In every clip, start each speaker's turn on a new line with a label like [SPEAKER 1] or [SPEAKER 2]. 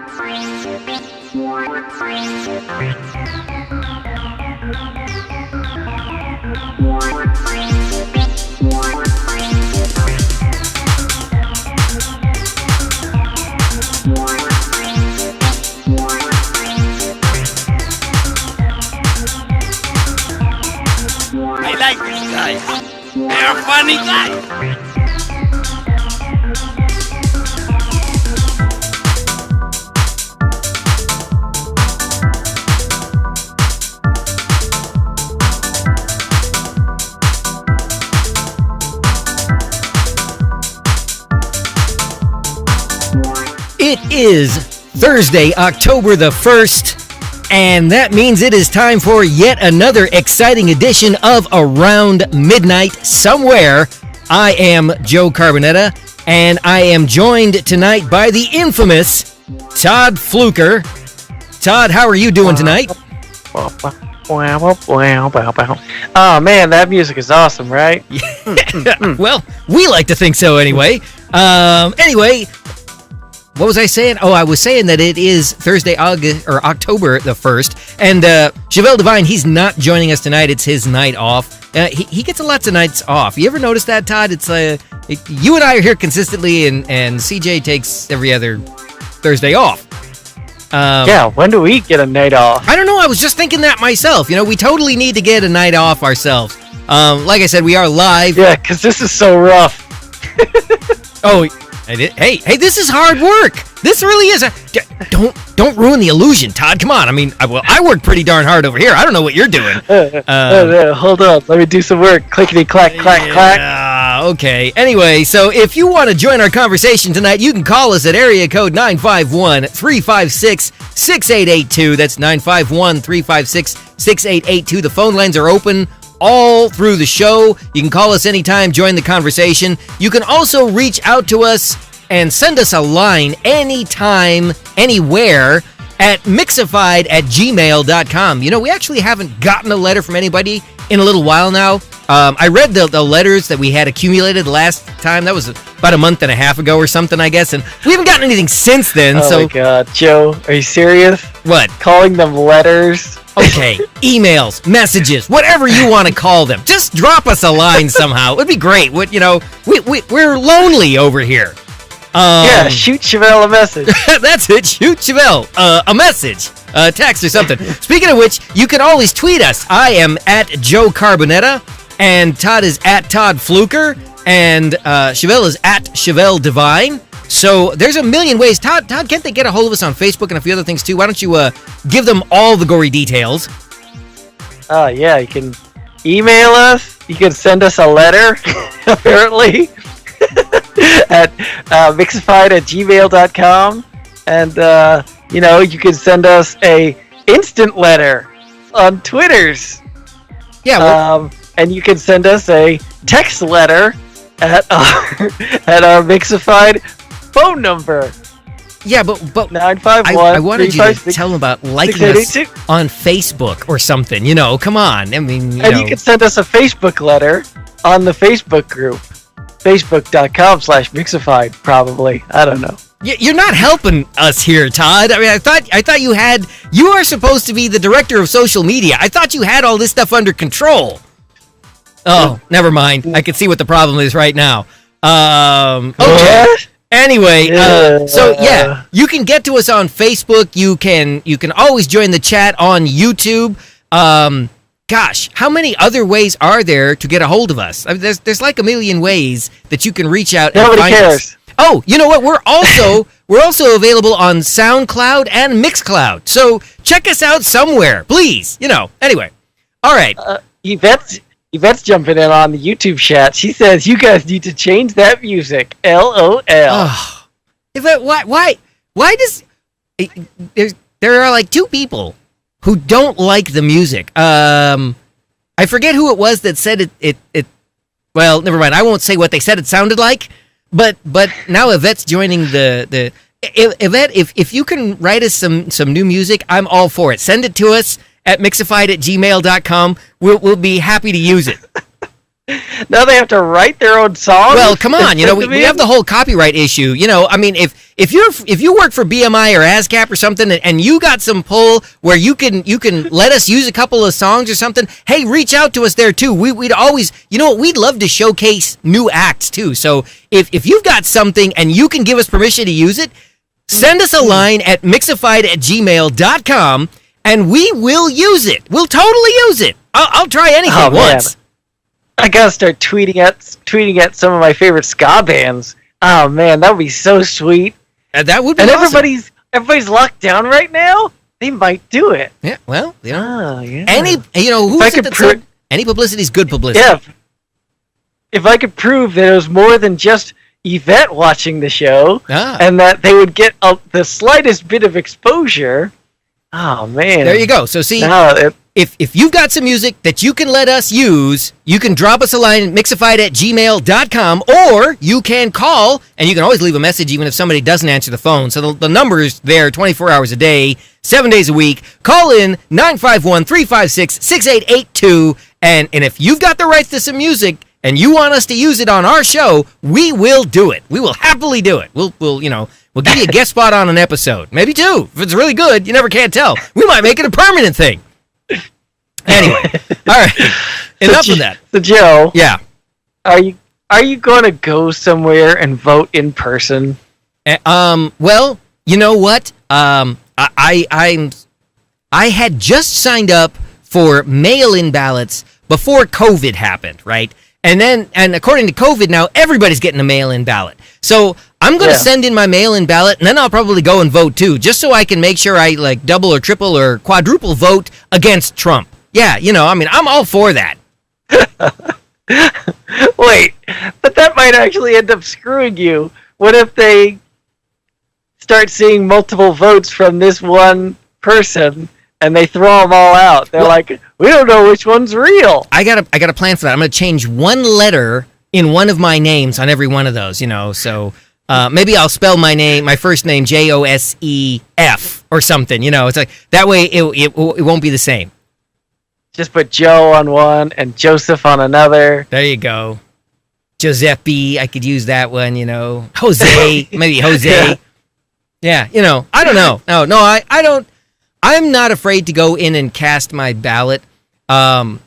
[SPEAKER 1] I like these guys. They're funny guys.
[SPEAKER 2] It is Thursday, October the 1st, and that means it is time for yet another exciting edition of Around Midnight Somewhere. I am Joe Carbonetta, and I am joined tonight by the infamous Todd Fluker. Todd, how are you doing tonight?
[SPEAKER 3] Oh man, that music is awesome, right?
[SPEAKER 2] Well, we like to think so anyway. Anyway, what was I saying? Oh, I was saying that it is Thursday, October the 1st, and Chevelle Devine, he's not joining us tonight. It's his night off. He gets lots of nights off. You ever notice that, Todd? It's you and I are here consistently, and CJ takes every other Thursday off.
[SPEAKER 3] Yeah, when do we get a night off?
[SPEAKER 2] I don't know. I was just thinking that myself. You know, we totally need to get a night off ourselves. Like I said, we are live.
[SPEAKER 3] Yeah, because this is so rough.
[SPEAKER 2] Oh, hey, this is hard work. This really is. Don't ruin the illusion, Todd. Come on. I mean, I work pretty darn hard over here. I don't know what you're doing.
[SPEAKER 3] Hold on. Let me do some work. Clickety clack, clack, clack.
[SPEAKER 2] Okay. Anyway, so if you want to join our conversation tonight, you can call us at area code 951-356-6882. That's 951-356-6882. The phone lines are open all through the show. You can call us anytime, join the conversation. You can also reach out to us and send us a line anytime, anywhere at mixified@gmail.com. You know, we actually haven't gotten a letter from anybody in a little while now. I read the letters that we had accumulated last time. That was about a month and a half ago or something, I guess, and we haven't gotten anything since then.
[SPEAKER 3] Oh my God, Joe, are you serious?
[SPEAKER 2] What?
[SPEAKER 3] Calling them letters?
[SPEAKER 2] Okay, emails, messages, whatever you want to call them. Just drop us a line somehow. It would be great. We're lonely over here.
[SPEAKER 3] Yeah, shoot Chevelle a message.
[SPEAKER 2] That's it. Shoot Chevelle a message, a text or something. Speaking of which, you can always tweet us. I am at Joe Carbonetta, and Todd is at Todd Fluker, and Chevelle is at Chevelle Devine. So there's a million ways. Todd, can't they get a hold of us on Facebook and a few other things too? Why don't you give them all the gory details?
[SPEAKER 3] Yeah, you can email us. You can send us a letter, apparently, at mixified@gmail.com. And, you can send us a instant letter on Twitters.
[SPEAKER 2] Yeah.
[SPEAKER 3] And you can send us a text letter at our Mixified phone number.
[SPEAKER 2] Yeah, but
[SPEAKER 3] 951.
[SPEAKER 2] I wanted you to tell them about liking us on Facebook or something. You know, come on. I mean, you
[SPEAKER 3] can send us a Facebook letter on the Facebook group. Facebook.com/Mixified, probably. I don't know.
[SPEAKER 2] You're not helping us here, Todd. I mean, I thought you are supposed to be the director of social media. I thought you had all this stuff under control. Oh, never mind. I can see what the problem is right now. Okay.
[SPEAKER 3] What?
[SPEAKER 2] Anyway, you can get to us on Facebook. You can always join the chat on YouTube. Gosh, how many other ways are there to get a hold of us? I mean, there's like a million ways that you can reach out.
[SPEAKER 3] Nobody
[SPEAKER 2] and find
[SPEAKER 3] cares.
[SPEAKER 2] Us. Oh, you know what? We're also available on SoundCloud and Mixcloud. So check us out somewhere, please. Anyway. All right.
[SPEAKER 3] Yvette's jumping in on the YouTube chat. She says you guys need to change that music. LOL.
[SPEAKER 2] Oh. Yvette, why does there are like two people who don't like the music. I forget who it was that said it well, never mind. I won't say what they said it sounded like. But now Yvette's joining the Yvette, if you can write us some new music, I'm all for it. Send it to us at mixified@gmail.com. We'll be happy to use it.
[SPEAKER 3] Now they have to write their own songs.
[SPEAKER 2] Well, come on, we have the whole copyright issue. I mean, if you work for BMI or ASCAP or something, and you got some pull where you can let us use a couple of songs or something, hey, reach out to us there too. We'd always, we'd love to showcase new acts too. So if you've got something and you can give us permission to use it, send us a line at mixifyd@gmail.com and we will use it. We'll totally use it. I'll try anything once.
[SPEAKER 3] I gotta start tweeting at some of my favorite ska bands. Oh man, that would be so sweet.
[SPEAKER 2] That would be
[SPEAKER 3] and
[SPEAKER 2] awesome.
[SPEAKER 3] Everybody's locked down right now. They might do it.
[SPEAKER 2] Yeah, well,
[SPEAKER 3] yeah.
[SPEAKER 2] Any any publicity is good publicity.
[SPEAKER 3] Yeah. If I could prove that it was more than just Yvette watching the show, and that they would get the slightest bit of exposure. Oh man!
[SPEAKER 2] There you go. So see, if you've got some music that you can let us use, you can drop us a line at mixifyd@gmail.com, or you can call, and you can always leave a message even if somebody doesn't answer the phone. So the number is there 24 hours a day, 7 days a week. Call in 951-356-6882, and if you've got the rights to some music and you want us to use it on our show, we will do it. We will happily do it. We'll give you a guest spot on an episode. Maybe two. If it's really good, you never can tell. We might make it a permanent thing. Anyway. All right. Enough of that.
[SPEAKER 3] So Joe.
[SPEAKER 2] Yeah.
[SPEAKER 3] Are you going to go somewhere and vote in person?
[SPEAKER 2] Well, you know what? I had just signed up for mail-in ballots before COVID happened, right? And according to COVID now, everybody's getting a mail-in ballot. So I'm going to send in my mail-in ballot, and then I'll probably go and vote too, just so I can make sure I double or triple or quadruple vote against Trump. Yeah, I'm all for that.
[SPEAKER 3] Wait, but that might actually end up screwing you. What if they start seeing multiple votes from this one person and they throw them all out? They're like, we don't know which one's real.
[SPEAKER 2] I got a plan for that. I'm going to change one letter in one of my names on every one of those, so maybe I'll spell my first name Joseph or something, it's like that way it won't be the same.
[SPEAKER 3] Just put Joe on one and Joseph on another.
[SPEAKER 2] There you go. Giuseppe, I could use that one, Jose, maybe Jose. Yeah, I don't know. No, I don't. I'm not afraid to go in and cast my ballot. And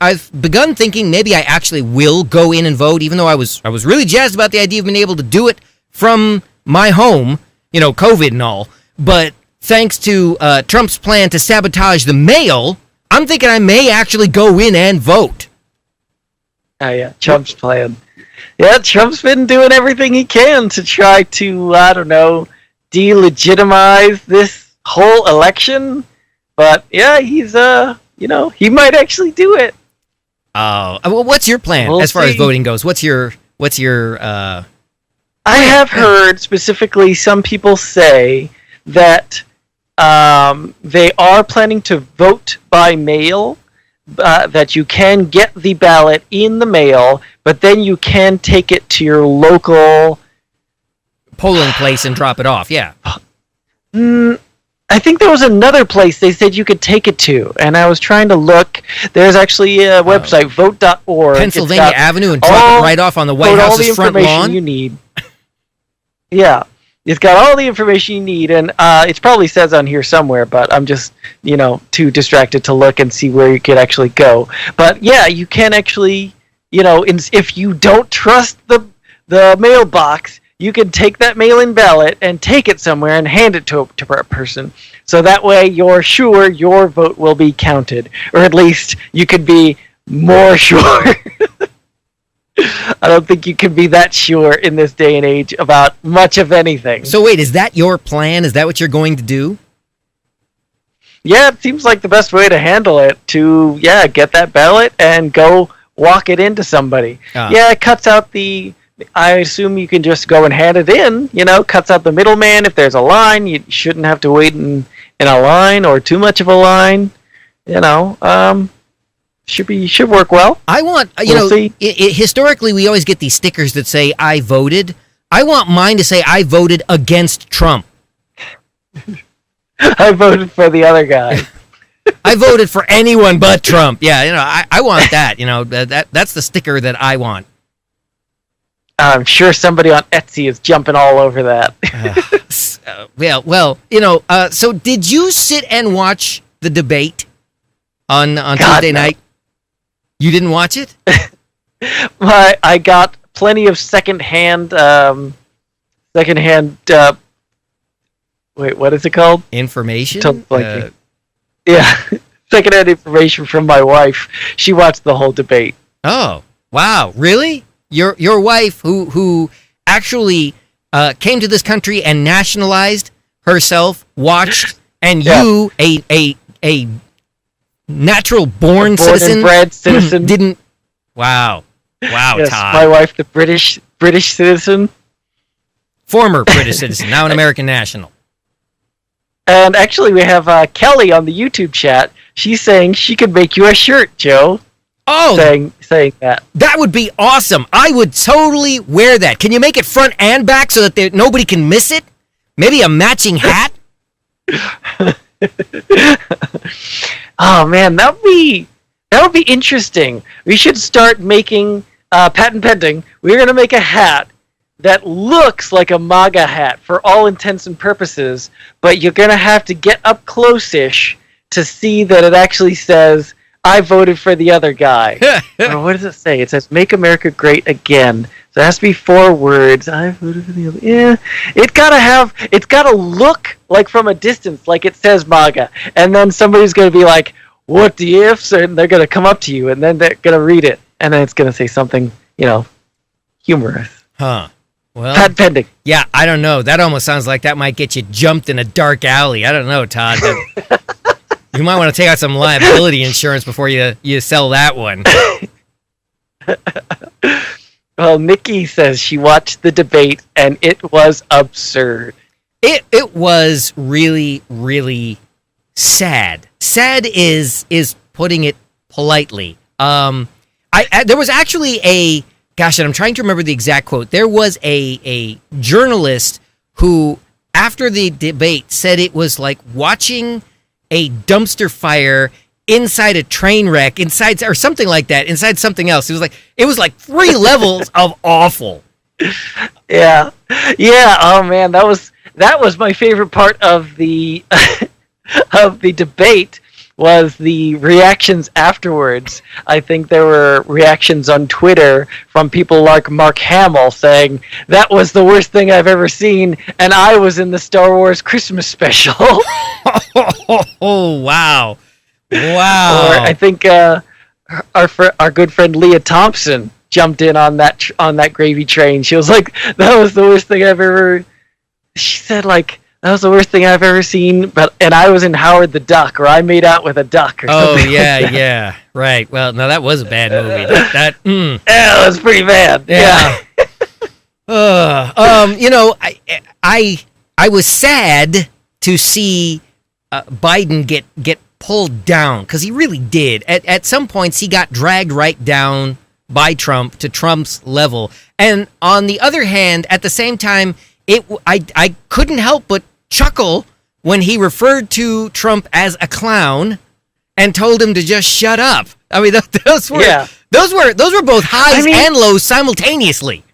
[SPEAKER 2] I've begun thinking maybe I actually will go in and vote, even though I was really jazzed about the idea of being able to do it from my home, COVID and all. But thanks to Trump's plan to sabotage the mail, I'm thinking I may actually go in and vote.
[SPEAKER 3] Oh yeah, Trump's plan. Yeah, Trump's been doing everything he can to try to, delegitimize this whole election. But yeah, he's he might actually do it.
[SPEAKER 2] Oh, well, what's your plan as far as voting goes? What's your
[SPEAKER 3] I have heard specifically some people say that they are planning to vote by mail, that you can get the ballot in the mail, but then you can take it to your local
[SPEAKER 2] polling place and drop it off. Yeah.
[SPEAKER 3] I think there was another place they said you could take it to, and I was trying to look. There's actually a website, vote.org.
[SPEAKER 2] Pennsylvania Avenue, and drop it right off on the White House's front lawn.
[SPEAKER 3] All the information you need. Yeah. It's got all the information you need, and it probably says on here somewhere, but I'm just, too distracted to look and see where you could actually go. But yeah, you can actually, if you don't trust the mailbox, you can take that mail-in ballot and take it somewhere and hand it to a person. So that way you're sure your vote will be counted, or at least you could be more sure. I don't think you can be that sure in this day and age about much of anything.
[SPEAKER 2] So wait, is that your plan? Is that what you're going to do?
[SPEAKER 3] Yeah, it seems like the best way to handle it, to, get that ballot and go walk it into somebody. Yeah, it cuts out I assume you can just go and hand it in, cuts out the middleman. If there's a line, you shouldn't have to wait in a line or too much of a line, should work well.
[SPEAKER 2] I want, historically we always get these stickers that say I voted. I want mine to say I voted against Trump.
[SPEAKER 3] I voted for the other guy.
[SPEAKER 2] I voted for anyone but Trump. Yeah, I want that. That's the sticker that I want.
[SPEAKER 3] I'm sure somebody on Etsy is jumping all over that.
[SPEAKER 2] So did you sit and watch the debate on
[SPEAKER 3] God,
[SPEAKER 2] Tuesday
[SPEAKER 3] no.
[SPEAKER 2] night? You didn't watch it?
[SPEAKER 3] I got plenty of secondhand. Wait, what is it called?
[SPEAKER 2] Information?
[SPEAKER 3] Yeah, secondhand information from my wife. She watched the whole debate.
[SPEAKER 2] Oh, wow. Really? Your wife, who actually came to this country and nationalized herself, watched, and you, a natural born citizen,
[SPEAKER 3] and bred citizen,
[SPEAKER 2] didn't. Wow,
[SPEAKER 3] yes,
[SPEAKER 2] Todd.
[SPEAKER 3] My wife, the British citizen,
[SPEAKER 2] former British citizen, now an American national.
[SPEAKER 3] And actually, we have Kelly on the YouTube chat. She's saying she could make you a shirt, Joe.
[SPEAKER 2] Oh,
[SPEAKER 3] saying that.
[SPEAKER 2] That would be awesome. I would totally wear that. Can you make it front and back so that nobody can miss it? Maybe a matching hat?
[SPEAKER 3] Oh man, that would be interesting. We should start making patent pending. We're gonna make a hat that looks like a MAGA hat for all intents and purposes, but you're gonna have to get up close-ish to see that it actually says, I voted for the other guy. Or what does it say? It says, make America great again. So it has to be 4 words. I voted for the other. Yeah. It's gotta look like from a distance, like it says MAGA. And then somebody's going to be like, what the ifs? And they're going to come up to you, and then they're going to read it. And then it's going to say something, humorous.
[SPEAKER 2] Huh. Well,
[SPEAKER 3] Patent pending.
[SPEAKER 2] Yeah, I don't know. That almost sounds like that might get you jumped in a dark alley. I don't know, Todd. You might want to take out some liability insurance before you sell that one.
[SPEAKER 3] Well, Nikki says she watched the debate and it was absurd.
[SPEAKER 2] It was really, really sad. Sad is putting it politely. There was actually and I'm trying to remember the exact quote. There was a journalist who, after the debate, said it was like watching a dumpster fire inside a train wreck, inside or something like that, inside something else. It was like 3 levels of awful.
[SPEAKER 3] Yeah. Oh man, that was my favorite part of the of the debate was the reactions afterwards. I think there were reactions on Twitter from people like Mark Hamill saying, that was the worst thing I've ever seen, and I was in the Star Wars Christmas special.
[SPEAKER 2] Oh, wow.
[SPEAKER 3] Or I think our good friend Leah Thompson jumped in on that gravy train. She was like, that was the worst thing I've ever... She said, like... That was the worst thing I've ever seen, and I was in Howard the Duck, or I made out with a duck, or something.
[SPEAKER 2] Oh, yeah, right. Well, no, that was a bad movie.
[SPEAKER 3] Yeah, it was pretty bad.
[SPEAKER 2] Yeah. I was sad to see Biden get pulled down, because he really did. At some points, he got dragged right down by Trump to Trump's level. And on the other hand, at the same time, I couldn't help but chuckle when he referred to Trump as a clown and told him to just shut up. I mean, those were both highs and lows simultaneously.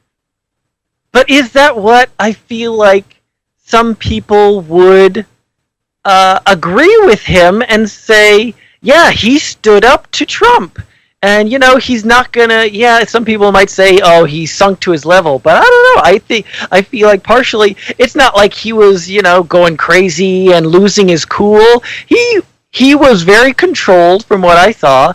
[SPEAKER 3] But is that what I feel like some people would agree with him and say, yeah, he stood up to Trump? And, he's not gonna, some people might say, oh, he sunk to his level. But I don't know. I feel like partially, it's not like he was, going crazy and losing his cool. He was very controlled from what I saw.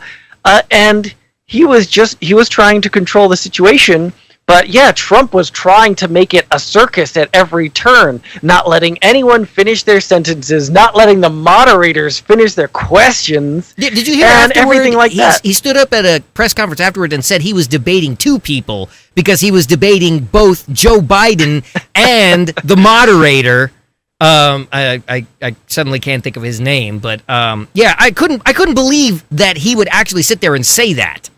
[SPEAKER 3] And he was trying to control the situation. But yeah, Trump was trying to make it a circus at every turn, not letting anyone finish their sentences, not letting the moderators finish their questions.
[SPEAKER 2] Did you hear
[SPEAKER 3] and everything like that?
[SPEAKER 2] He stood up at a press conference afterward and said he was debating 2 people because he was debating both Joe Biden and the moderator. I suddenly can't think of his name, but I couldn't believe that he would actually sit there and say that.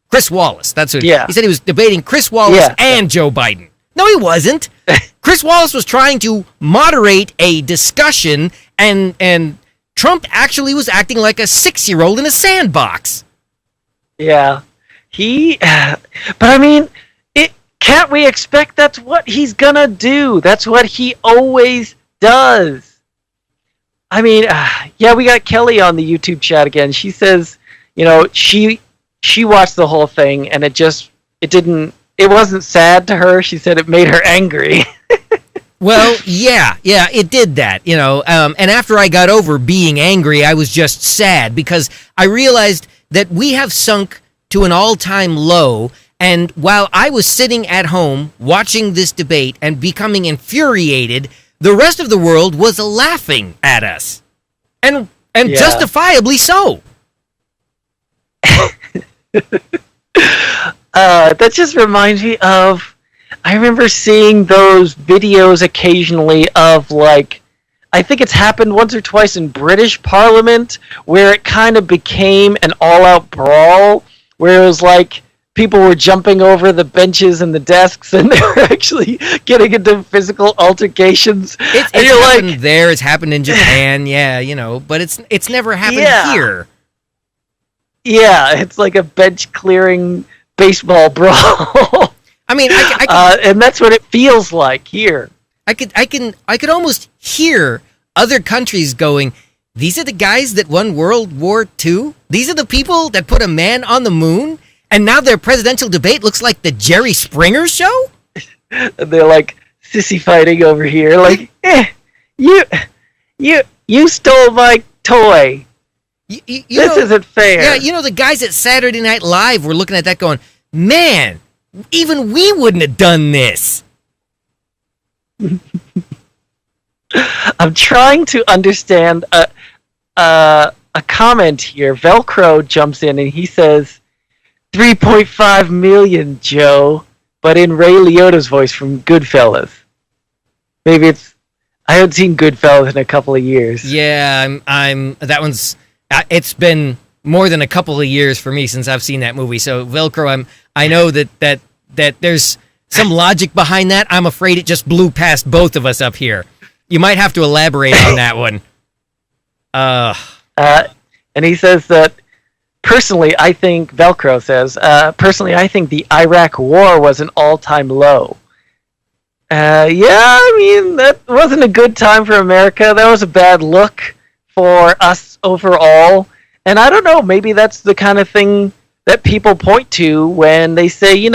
[SPEAKER 2] Chris Wallace. That's who.
[SPEAKER 3] Yeah.
[SPEAKER 2] He said he was debating Chris Wallace and Joe Biden. No, he wasn't. Chris Wallace was trying to moderate a discussion, and Trump actually was acting like a 6-year-old in a sandbox.
[SPEAKER 3] Yeah. But I mean, can't we expect that's what he's gonna do? That's what he always does. I mean, yeah, we got Kelly on the YouTube chat again. She says, she watched the whole thing and it wasn't sad to her. She said it made her angry.
[SPEAKER 2] Well, yeah, it did that, and after I got over being angry, I was just sad because I realized that we have sunk to an all-time low, and while I was sitting at home watching this debate and becoming infuriated, the rest of the world was laughing at us. And justifiably so.
[SPEAKER 3] That just reminds me of, I remember seeing those videos occasionally of, like, I think it's happened once or twice in British Parliament, where it kind of became an all-out brawl, where it was like people were jumping over the benches and the desks, and they were actually getting into physical altercations.
[SPEAKER 2] It's happened there. It's happened in Japan. Yeah, but it's never happened here.
[SPEAKER 3] Yeah, it's like a bench clearing baseball brawl.
[SPEAKER 2] I mean,
[SPEAKER 3] and that's what it feels like here.
[SPEAKER 2] I could almost hear other countries going, "These are the guys that won World War II? These are the people that put a man on the moon? And now their presidential debate looks like the Jerry Springer show?"
[SPEAKER 3] And they're like sissy fighting over here, like, you stole my toy. This isn't fair.
[SPEAKER 2] Yeah, the guys at Saturday Night Live were looking at that going, "Man, even we wouldn't have done this."
[SPEAKER 3] I'm trying to understand a comment here. Velcro jumps in and he says, 3.5 million, Joe, but in Ray Liotta's voice from Goodfellas. Maybe I haven't seen Goodfellas in a couple of years.
[SPEAKER 2] Yeah, it's been more than a couple of years for me since I've seen that movie. So Velcro, I know that there's some logic behind that. I'm afraid it just blew past both of us up here. You might have to elaborate on that one.
[SPEAKER 3] And he says that, personally, I think the Iraq War was an all-time low. I mean, that wasn't a good time for America. That was a bad look for us overall. And I don't know, maybe that's the kind of thing that people point to when they say,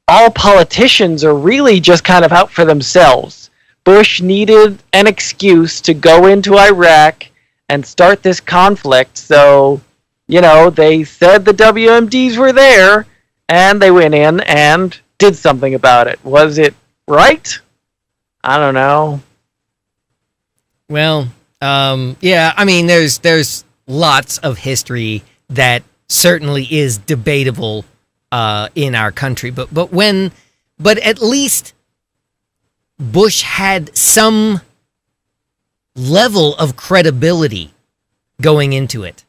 [SPEAKER 3] all politicians are really just kind of out for themselves. Bush needed an excuse to go into Iraq and start this conflict, so, they said the WMDs were there, and they went in and did something about it. Was it right? I don't know.
[SPEAKER 2] Well, yeah, I mean, there's lots of history that certainly is debatable in our country, but at least Bush had some level of credibility going into it.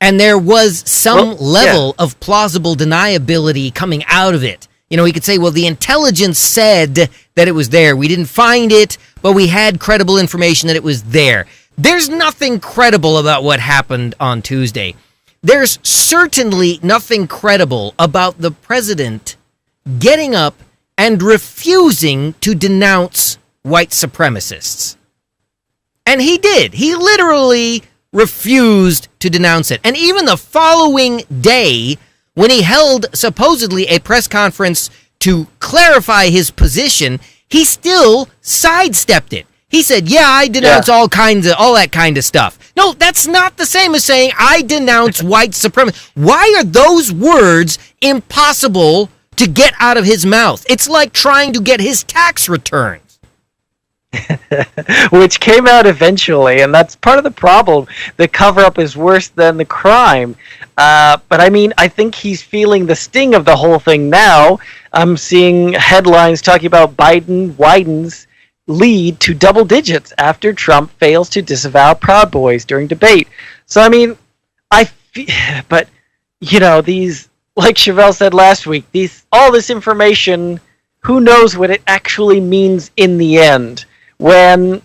[SPEAKER 2] And there was some level of plausible deniability coming out of it. He could say, well, the intelligence said that it was there. We didn't find it, but we had credible information that it was there. There's nothing credible about what happened on Tuesday. There's certainly nothing credible about the president getting up and refusing to denounce white supremacists. And he did. He literally refused to denounce it. And even the following day, when he held supposedly a press conference to clarify his position, he still sidestepped it. He said, yeah, I denounce all that kind of stuff. No, that's not the same as saying I denounce white supremacy. Why are those words impossible to get out of his mouth? It's like trying to get his tax returns.
[SPEAKER 3] Which came out eventually, and that's part of the problem. The cover-up is worse than the crime. But I mean, I think he's feeling the sting of the whole thing now. I'm seeing headlines talking about Biden widens lead to double digits after Trump fails to disavow Proud Boys during debate. So, I mean, but, these, like Chevelle said last week, all this information, who knows what it actually means in the end? When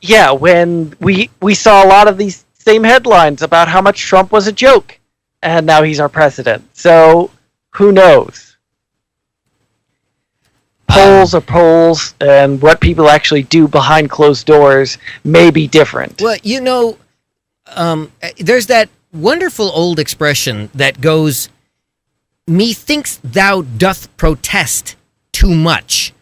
[SPEAKER 3] Yeah, when we saw a lot of these same headlines about how much Trump was a joke, and now he's our president. So who knows? Polls are polls, and what people actually do behind closed doors may be different.
[SPEAKER 2] Well, there's that wonderful old expression that goes, "Methinks thou doth protest too much."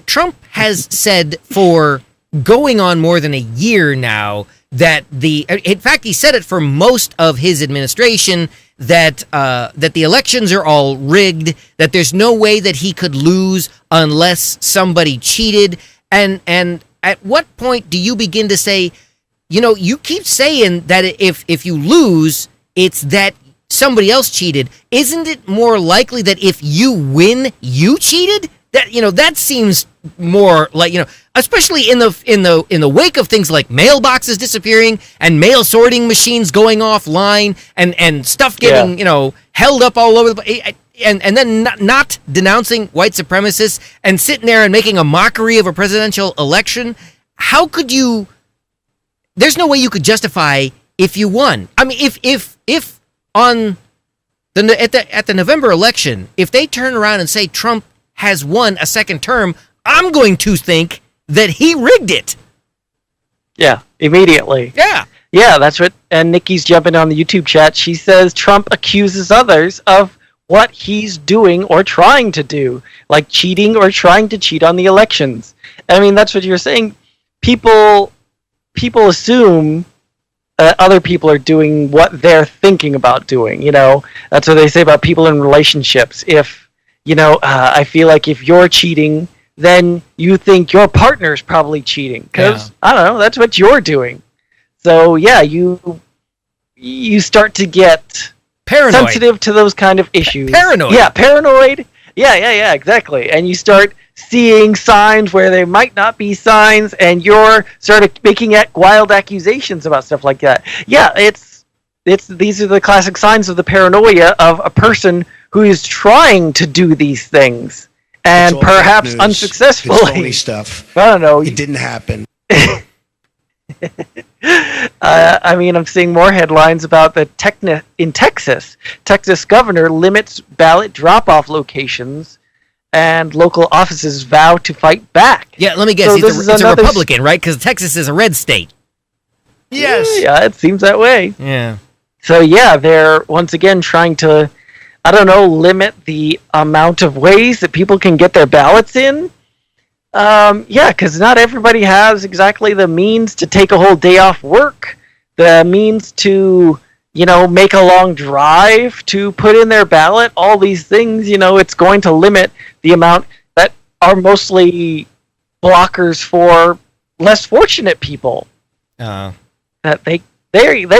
[SPEAKER 2] Trump has said for going on more than a year now that in fact, he said it for most of his administration that the elections are all rigged, that there's no way that he could lose unless somebody cheated. And at what point do you begin to say, you keep saying that if you lose, it's that somebody else cheated. Isn't it more likely that if you win, you cheated? That seems more like, especially in the wake of things like mailboxes disappearing and mail sorting machines going offline and stuff getting held up all over the place, and then not denouncing white supremacists and sitting there and making a mockery of a presidential election. How could you? There's no way you could justify if you won. I mean, if on at the November election, if they turn around and say Trump has won a second term, I'm going to think that he rigged it.
[SPEAKER 3] Yeah, immediately. Yeah, that's what. And Nikki's jumping on the YouTube chat. She says Trump accuses others of what he's doing or trying to do, like cheating or trying to cheat on the elections. I mean, that's what you're saying. People assume other people are doing what they're thinking about doing. That's what they say about people in relationships. If I feel like if you're cheating, then you think your partner's probably cheating because I don't know, that's what you're doing. So yeah, you start to get
[SPEAKER 2] paranoid,
[SPEAKER 3] sensitive to those kind of issues.
[SPEAKER 2] Paranoid.
[SPEAKER 3] Yeah, paranoid. Yeah, exactly. And you start seeing signs where there might not be signs, and you're sort of making wild accusations about stuff like that. Yeah, these are the classic signs of the paranoia of a person who is trying to do these things and perhaps unsuccessfully.
[SPEAKER 4] It's phony stuff.
[SPEAKER 3] I don't know.
[SPEAKER 4] It didn't happen.
[SPEAKER 3] I mean, I'm seeing more headlines about in Texas. Texas governor limits ballot drop-off locations, and local offices vow to fight back.
[SPEAKER 2] Yeah, let me guess.
[SPEAKER 3] So
[SPEAKER 2] it's a Republican, right? Because Texas is a red state.
[SPEAKER 4] Yes.
[SPEAKER 3] Yeah, it seems that way.
[SPEAKER 2] Yeah.
[SPEAKER 3] So yeah, they're once again trying to, limit the amount of ways that people can get their ballots in. Because not everybody has exactly the means to take a whole day off work, the means to, make a long drive to put in their ballot, all these things, it's going to limit the amount that are mostly blockers for less fortunate people. That they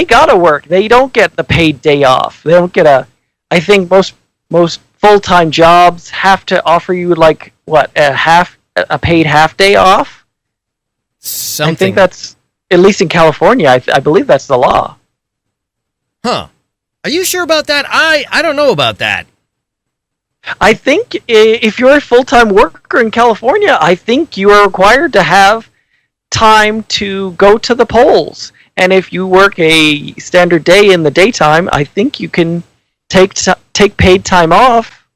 [SPEAKER 3] gotta work. They don't get the paid day off. They don't get I think most full-time jobs have to offer you a paid half day off.
[SPEAKER 2] Something.
[SPEAKER 3] I think that's, at least in California, I believe that's the law.
[SPEAKER 2] Huh. Are you sure about that? I don't know about that.
[SPEAKER 3] I think if you're a full-time worker in California, I think you are required to have time to go to the polls. And if you work a standard day in the daytime, I think you can take paid time off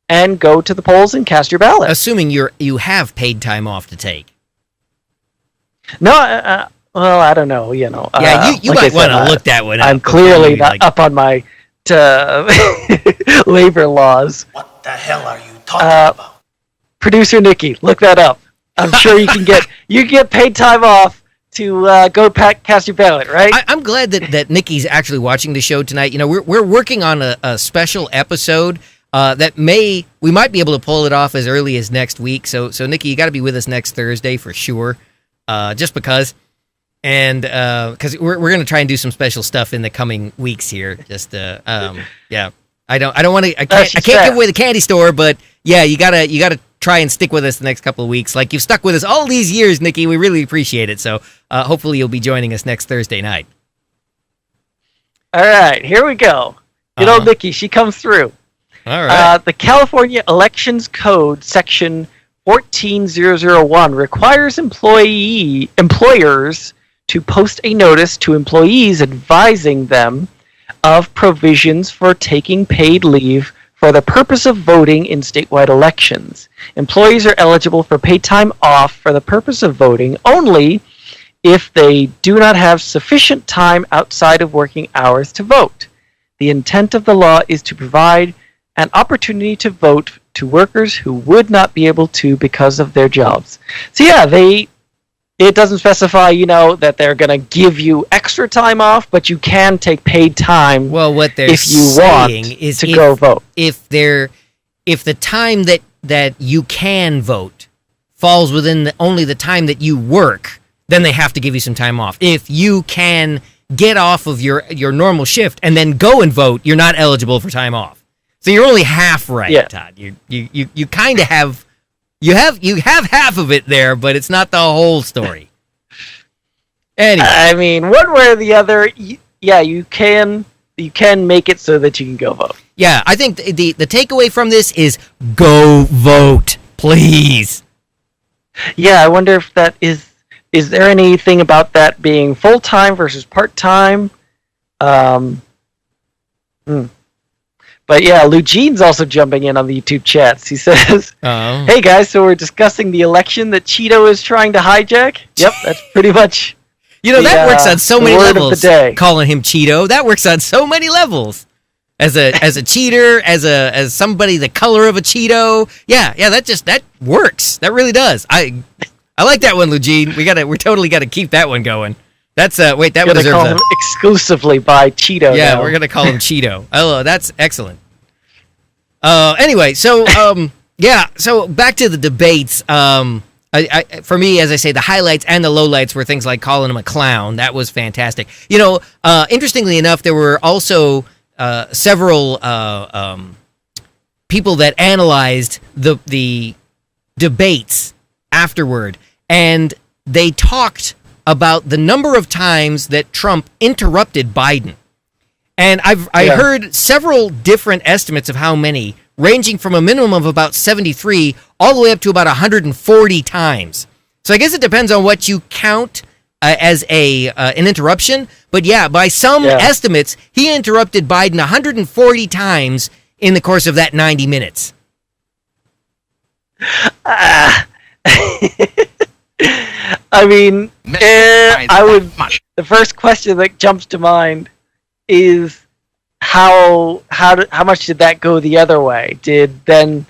[SPEAKER 3] and go to the polls and cast your ballot.
[SPEAKER 2] Assuming you have paid time off to take.
[SPEAKER 3] No, well, I don't know.
[SPEAKER 2] Yeah, you might want to look that one up.
[SPEAKER 3] I'm clearly not up on my labor laws.
[SPEAKER 4] What the hell are you talking about?
[SPEAKER 3] Producer Nikki, look that up. I'm sure you can get paid time off to go cast your ballot, right?
[SPEAKER 2] I'm glad that Nikki's actually watching the show tonight. We're working on a special episode that we might be able to pull it off as early as next week. So Nikki, you got to be with us next Thursday for sure. Just because, and because we're going to try and do some special stuff in the coming weeks here. Just yeah, I don't want to. I can't give away the candy store, but yeah, you gotta try and stick with us the next couple of weeks. Like you've stuck with us all these years, Nikki. We really appreciate it. So hopefully you'll be joining us next Thursday night.
[SPEAKER 3] All right, here we go. Good old Nikki, she comes through.
[SPEAKER 2] All right.
[SPEAKER 3] The California Elections Code, Section 14001 requires employers to post a notice to employees advising them of provisions for taking paid leave for the purpose of voting in statewide elections. Employees are eligible for paid time off for the purpose of voting only if they do not have sufficient time outside of working hours to vote. The intent of the law is to provide an opportunity to vote to workers who would not be able to because of their jobs. So yeah, it doesn't specify, that they're going to give you extra time off, but you can take paid time.
[SPEAKER 2] Well, what they're
[SPEAKER 3] if you
[SPEAKER 2] saying
[SPEAKER 3] want
[SPEAKER 2] is
[SPEAKER 3] to go vote.
[SPEAKER 2] If the time that you can vote falls within only the time that you work, then they have to give you some time off. If you can get off of your normal shift and then go and vote, you're not eligible for time off. So you're only half right, yeah. Todd. You kind of have you have half of it there, but it's not the whole story. Anyway,
[SPEAKER 3] I mean, one way or the other, you can make it so that you can go vote.
[SPEAKER 2] Yeah, I think the takeaway from this is go vote, please.
[SPEAKER 3] Yeah, I wonder if that is there anything about that being full-time versus part-time? But yeah, Lugene's also jumping in on the YouTube chats. He says, Hey guys, so we're discussing the election that Cheeto is trying to hijack? Yep, that's pretty much
[SPEAKER 2] that works on so many levels.
[SPEAKER 3] Of the day.
[SPEAKER 2] Calling him Cheeto, that works on so many levels. As a cheater, as somebody the color of a Cheeto. Yeah, that works. That really does. I like that one, Lugene. We totally gotta keep that one going. That's that one deserves
[SPEAKER 3] call him exclusively by Cheeto.
[SPEAKER 2] Yeah,
[SPEAKER 3] now.
[SPEAKER 2] We're gonna call him Cheeto. Oh, that's excellent. Anyway, so so back to the debates. For me, as I say, the highlights and the lowlights were things like calling him a clown. That was fantastic. Interestingly enough, there were also several people that analyzed the debates afterward, and they talked about the number of times that Trump interrupted Biden. And I heard several different estimates of how many, ranging from a minimum of about 73 all the way up to about 140 times. So I guess it depends on what you count as an interruption. But yeah, by some estimates, he interrupted Biden 140 times in the course of that 90 minutes.
[SPEAKER 3] I mean, the first question that jumps to mind is how much did that go the other way? Did then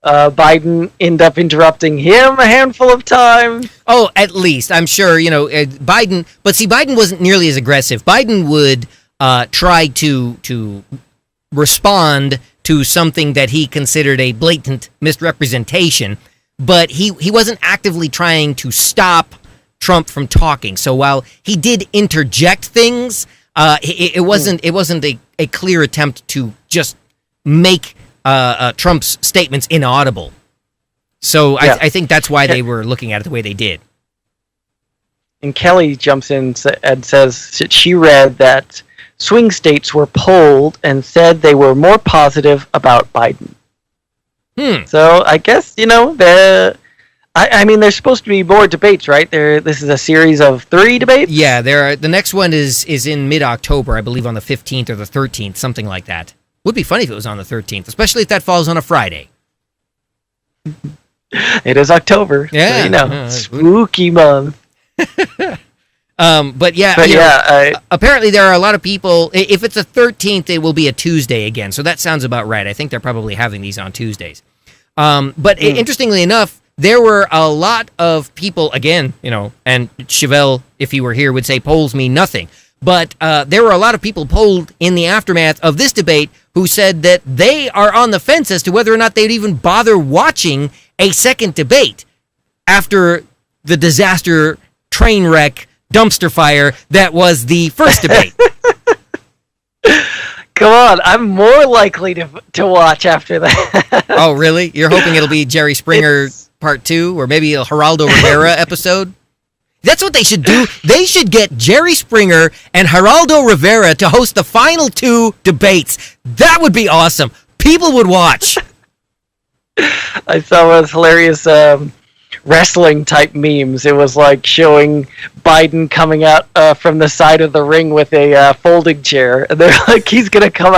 [SPEAKER 3] Biden end up interrupting him a handful of times?
[SPEAKER 2] Oh, at least. I'm sure, Biden, but see, Biden wasn't nearly as aggressive. Biden would try to respond to something that he considered a blatant misrepresentation, but he wasn't actively trying to stop Trump from talking. So while he did interject things, it wasn't a clear attempt to just make Trump's statements inaudible. So I think that's why they were looking at it the way they did.
[SPEAKER 3] And Kelly jumps in and says that she read that swing states were polled and said they were more positive about Biden. So I guess, I mean, there's supposed to be more debates, right? This is a series of 3 debates?
[SPEAKER 2] Yeah, the next one is in mid-October, I believe on the 15th or the 13th, something like that. Would be funny if it was on the 13th, especially if that falls on a Friday.
[SPEAKER 3] It is October.
[SPEAKER 2] Yeah.
[SPEAKER 3] So, spooky month.
[SPEAKER 2] Apparently there are a lot of people. If it's a 13th, it will be a Tuesday again. So that sounds about right. I think they're probably having these on Tuesdays. Interestingly enough, there were a lot of people, again, and Chevelle, if he were here, would say polls mean nothing. But there were a lot of people polled in the aftermath of this debate who said that they are on the fence as to whether or not they'd even bother watching a second debate after the disaster, train wreck, dumpster fire that was the first debate.
[SPEAKER 3] Come on, I'm more likely to watch after that.
[SPEAKER 2] Oh, really? You're hoping it'll be Jerry Springer Part 2 or maybe a Geraldo Rivera episode? That's what they should do. They should get Jerry Springer and Geraldo Rivera to host the final 2 debates. That would be awesome. People would watch.
[SPEAKER 3] I saw one of those hilarious wrestling type memes. It was like showing Biden coming out from the side of the ring with a folding chair, and they're like, he's gonna come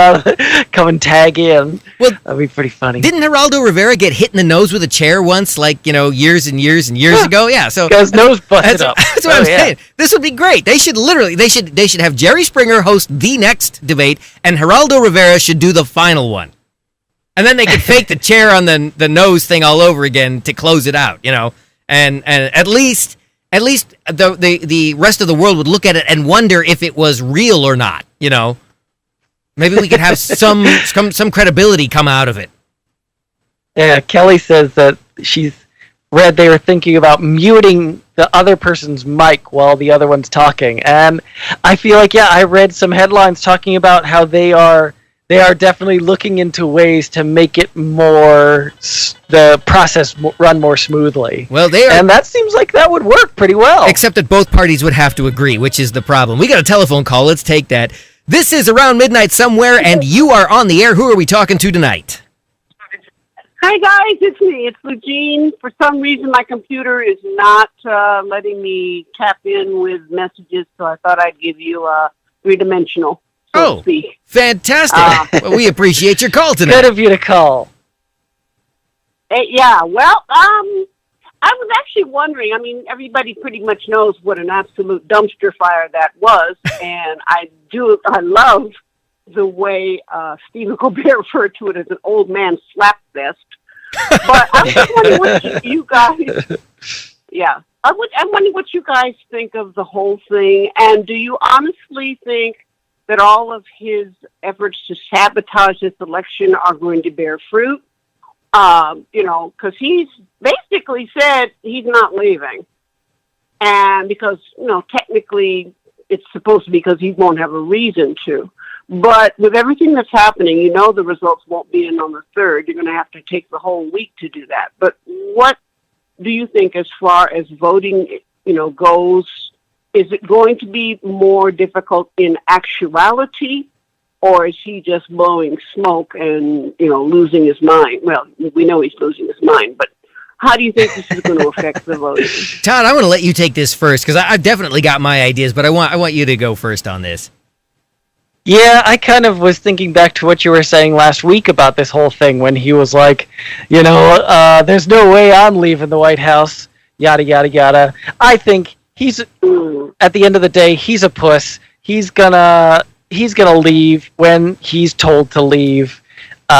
[SPEAKER 3] and tag in.
[SPEAKER 2] Well,
[SPEAKER 3] that'd be pretty funny.
[SPEAKER 2] Didn't Geraldo Rivera get hit in the nose with a chair once, like, years and years and years ago? Yeah, so
[SPEAKER 3] got his nose busted up.
[SPEAKER 2] That's what I'm saying. This would be great. They should have Jerry Springer host the next debate, and Geraldo Rivera should do the final one. And then they could fake the chair on the nose thing all over again to close it out, and at least the rest of the world would look at it and wonder if it was real or not, Maybe we could have some credibility come out of it.
[SPEAKER 3] Yeah, Kelly says that she's read they were thinking about muting the other person's mic while the other one's talking, and I feel like I read some headlines talking about how they are definitely looking into ways to make it the process run more smoothly.
[SPEAKER 2] Well,
[SPEAKER 3] and that seems like that would work pretty well.
[SPEAKER 2] Except that both parties would have to agree, which is the problem. We got a telephone call. Let's take that. This is Around Midnight Somewhere, and you are on the air. Who are we talking to tonight?
[SPEAKER 5] Hi, guys. It's me. It's Eugene. For some reason, my computer is not letting me tap in with messages, so I thought I'd give you a three-dimensional. So
[SPEAKER 2] fantastic. Well, we appreciate your call tonight.
[SPEAKER 3] Good of you to call.
[SPEAKER 5] Yeah, well, I was actually wondering, everybody pretty much knows what an absolute dumpster fire that was, and I love the way Stephen Colbert referred to it as an old man slap fest. But I'm just wondering what you guys, I'm wondering what you guys think of the whole thing, and do you honestly think that all of his efforts to sabotage this election are going to bear fruit? Because he's basically said he's not leaving. And because, technically it's supposed to be because he won't have a reason to. But with everything that's happening, the results won't be in on the 3rd. You're going to have to take the whole week to do that. But what do you think as far as voting, goes? Is it going to be more difficult in actuality, or is he just blowing smoke and, losing his mind? Well, we know he's losing his mind, but how do you think this is going to affect the voting?
[SPEAKER 2] Todd, I want to let you take this first, because I've definitely got my ideas, but I want you to go first on this.
[SPEAKER 3] Yeah, I kind of was thinking back to what you were saying last week about this whole thing when he was like, there's no way I'm leaving the White House, yada, yada, yada. I think at the end of the day, he's a puss. He's gonna leave when he's told to leave. He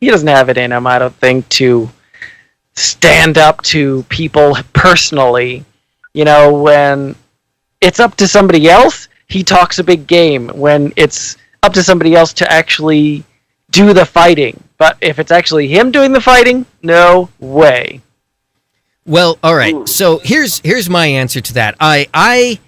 [SPEAKER 3] doesn't have it in him, I don't think, to stand up to people personally. When it's up to somebody else, he talks a big game. When it's up to somebody else to actually do the fighting. But if it's actually him doing the fighting, no way.
[SPEAKER 2] Well, all right. So here's my answer to that. I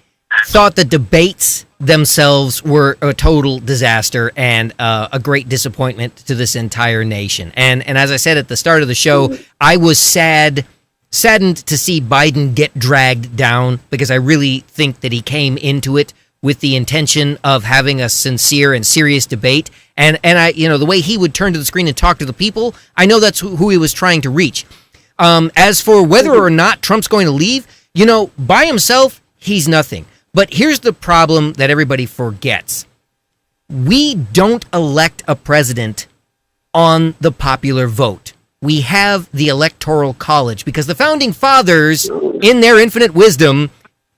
[SPEAKER 2] thought the debates themselves were a total disaster and a great disappointment to this entire nation. And as I said at the start of the show, I was saddened to see Biden get dragged down, because I really think that he came into it with the intention of having a sincere and serious debate. And I, the way he would turn to the screen and talk to the people, I know that's who he was trying to reach. As for whether or not Trump's going to leave, by himself, he's nothing. But here's the problem that everybody forgets. We don't elect a president on the popular vote. We have the Electoral College, because the Founding Fathers, in their infinite wisdom,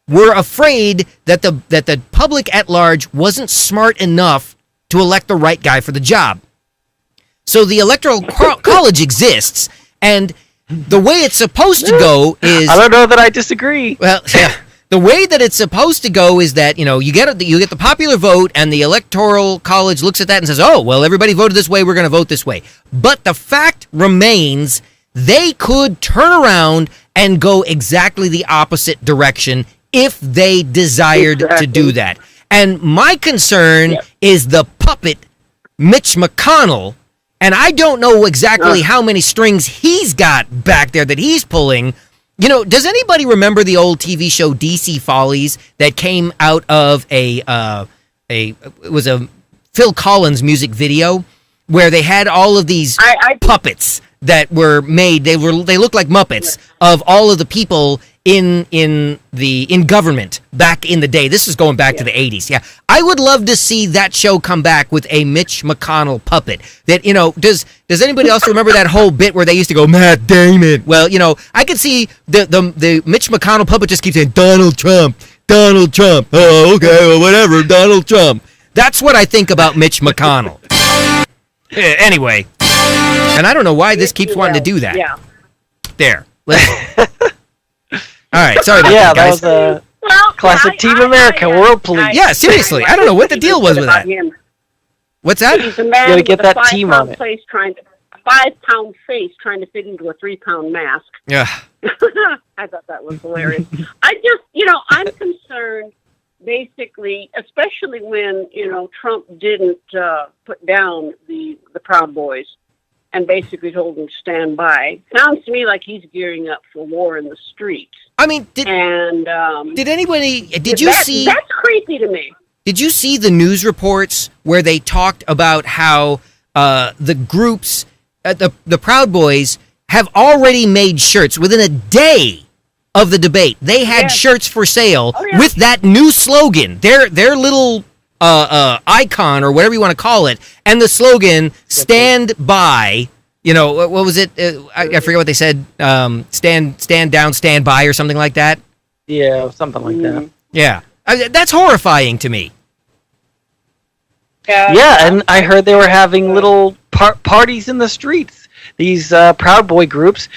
[SPEAKER 2] were afraid that the public at large wasn't smart enough to elect the right guy for the job. So the Electoral College exists, and the way it's supposed to go is...
[SPEAKER 3] I don't know that I disagree.
[SPEAKER 2] Well, yeah. The way that it's supposed to go is that, you get the popular vote, and the Electoral College looks at that and says, oh, well, everybody voted this way, we're going to vote this way. But the fact remains, they could turn around and go exactly the opposite direction if they desired to do that. And my concern is the puppet, Mitch McConnell, and I don't know exactly how many strings he's got back there that he's pulling. Does anybody remember the old TV show DC Follies that came out of it was a Phil Collins music video? where they had all of these
[SPEAKER 5] I
[SPEAKER 2] puppets that were made. They looked like Muppets of all of the people in government back in the day. This is going back to the 80s. Yeah. I would love to see that show come back with a Mitch McConnell puppet. That, does anybody else remember that whole bit where they used to go, Matt Damon? Well, I could see the Mitch McConnell puppet just keeps saying, Donald Trump. Oh, okay, well, whatever, Donald Trump. That's what I think about Mitch McConnell. Anyway, and I don't know why this keeps wanting to do that.
[SPEAKER 5] Yeah.
[SPEAKER 2] There. All right, sorry about that, guys.
[SPEAKER 3] That was a classic Team America World Police.
[SPEAKER 2] Yeah, seriously, I don't know what the deal was with that. What's that?
[SPEAKER 5] He's a man
[SPEAKER 3] gotta get
[SPEAKER 5] with a
[SPEAKER 3] that team on it.
[SPEAKER 5] 5-pound face trying to fit into a 3-pound mask.
[SPEAKER 2] Yeah.
[SPEAKER 5] I thought that was hilarious. I'm concerned, basically, especially when, Trump didn't put down the Proud Boys and basically told them to stand by. Sounds to me like he's gearing up for war in the streets.
[SPEAKER 2] I mean, did you see?
[SPEAKER 5] That's creepy to me.
[SPEAKER 2] Did you see the news reports where they talked about how the groups, the Proud Boys, have already made shirts within a day of the debate? They had shirts for sale with that new slogan, their little icon or whatever you want to call it, and the slogan "Stand by." What was it? I forget what they said. Stand down, stand by, or something like that.
[SPEAKER 3] Yeah, something like that.
[SPEAKER 2] Yeah, that's horrifying to me.
[SPEAKER 3] Yeah, and I heard they were having little parties in the streets. These Proud Boy groups.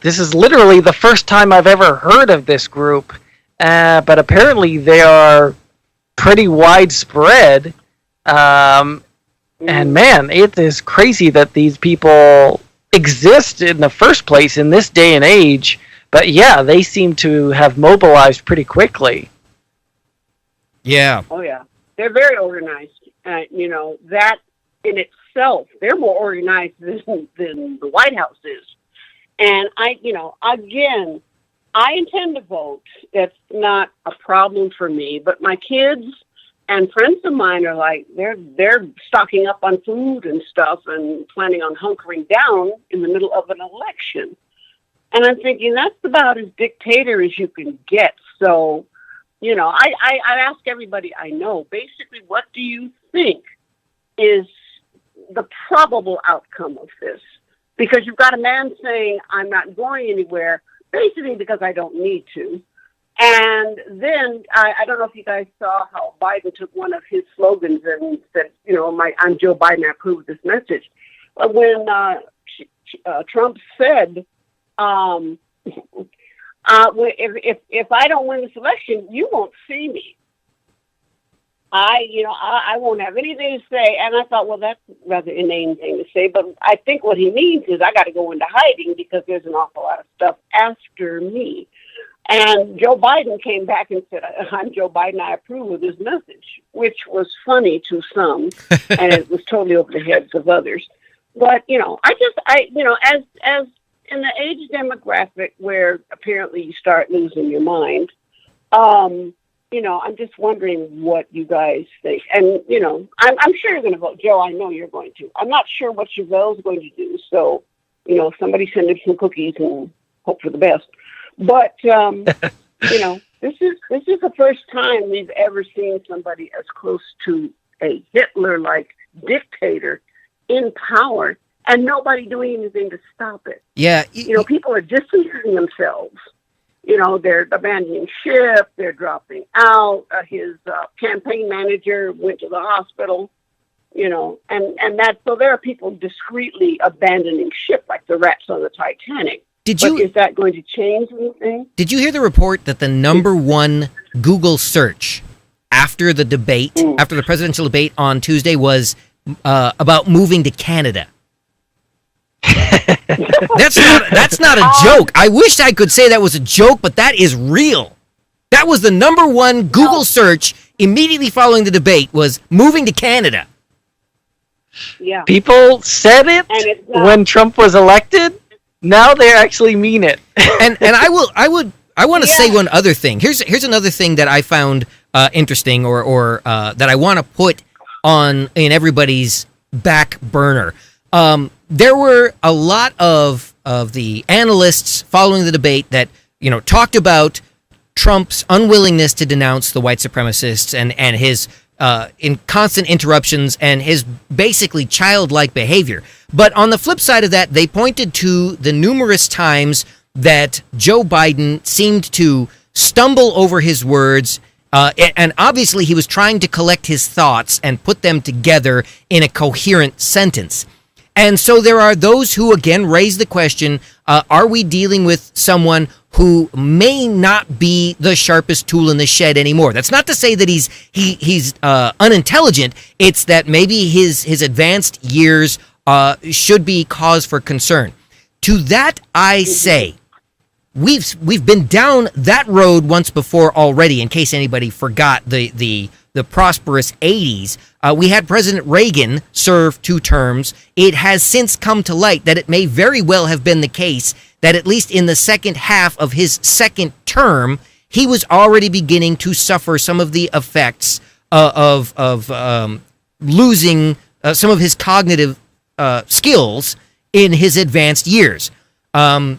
[SPEAKER 3] This is literally the first time I've ever heard of this group, but apparently they are pretty widespread. And man, it is crazy that these people exist in the first place in this day and age. But yeah, they seem to have mobilized pretty quickly.
[SPEAKER 2] Yeah.
[SPEAKER 5] Oh yeah, they're very organized. That in itself, they're more organized than the White House is. And I intend to vote. That's not a problem for me. But my kids and friends of mine are like, they're stocking up on food and stuff and planning on hunkering down in the middle of an election. And I'm thinking that's about as dictator as you can get. So, I ask everybody I know, basically, what do you think is the probable outcome of this? Because you've got a man saying, I'm not going anywhere, basically because I don't need to. And then, I don't know if you guys saw how Biden took one of his slogans and said, I'm Joe Biden, I approve this message. When Trump said, if I don't win this election, you won't see me. I won't have anything to say. And I thought, well, that's a rather inane thing to say. But I think what he means is I got to go into hiding because there's an awful lot of stuff after me. And Joe Biden came back and said, I'm Joe Biden, I approve of this message, which was funny to some, and it was totally over the heads of others. But, as in the age demographic where apparently you start losing your mind, I'm just wondering what you guys think. And, I'm sure you're going to vote. Joe, I know you're going to. I'm not sure what Chavelle's going to do. So, somebody send him some cookies and hope for the best. But, this is the first time we've ever seen somebody as close to a Hitler-like dictator in power and nobody doing anything to stop it.
[SPEAKER 2] Yeah.
[SPEAKER 5] People are distancing themselves. They're abandoning ship. They're dropping out. His campaign manager went to the hospital, and so there are people discreetly abandoning ship like the rats on the Titanic. Is that going to change anything?
[SPEAKER 2] Did you hear the report that the number one Google search after the debate, after the presidential debate on Tuesday, was about moving to Canada? That's not a joke. I wish I could say that was a joke, but that is real. That was the number one Google search immediately following the debate was moving to Canada.
[SPEAKER 5] Yeah.
[SPEAKER 3] People said it when Trump was elected. Now they actually mean it.
[SPEAKER 2] and I want to say one other thing. Here's another thing that I found interesting or that I want to put in everybody's back burner. There were a lot of the analysts following the debate that, talked about Trump's unwillingness to denounce the white supremacists and his in constant interruptions and his basically childlike behavior. But on the flip side of that, they pointed to the numerous times that Joe Biden seemed to stumble over his words, and obviously he was trying to collect his thoughts and put them together in a coherent sentence. And so there are those who, again, raise the question, are we dealing with someone who may not be the sharpest tool in the shed anymore? That's not to say that he's unintelligent. It's that maybe his advanced years should be cause for concern. To that I say, we've been down that road once before already, in case anybody forgot the prosperous 80s. We had President Reagan serve 2 terms. It has since come to light that it may very well have been the case that at least in the second half of his second term, he was already beginning to suffer some of the effects of losing some of his cognitive skills in his advanced years. The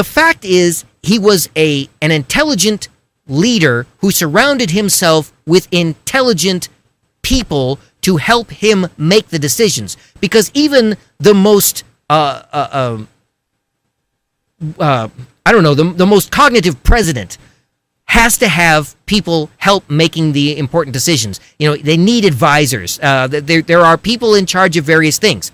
[SPEAKER 2] fact is, he was an intelligent leader who surrounded himself with intelligent people to help him make the decisions. Because even the most, the most cognitive president has to have people help making the important decisions. They need advisors. There are people in charge of various things.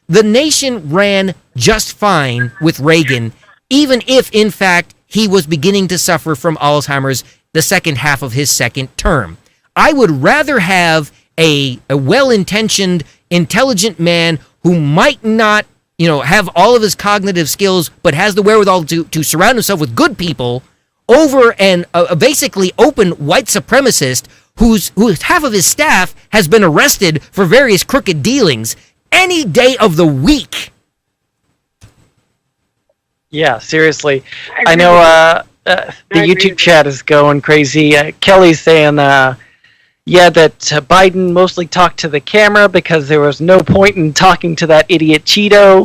[SPEAKER 2] The nation ran just fine with Reagan, even if, in fact, he was beginning to suffer from Alzheimer's the second half of his second term. I would rather have a well-intentioned, intelligent man who might not, have all of his cognitive skills, but has the wherewithal to surround himself with good people, over a basically open white supremacist whose half of his staff has been arrested for various crooked dealings any day of the week.
[SPEAKER 3] Yeah, seriously. I know the YouTube chat is going crazy. Kelly's saying, that Biden mostly talked to the camera because there was no point in talking to that idiot Cheeto.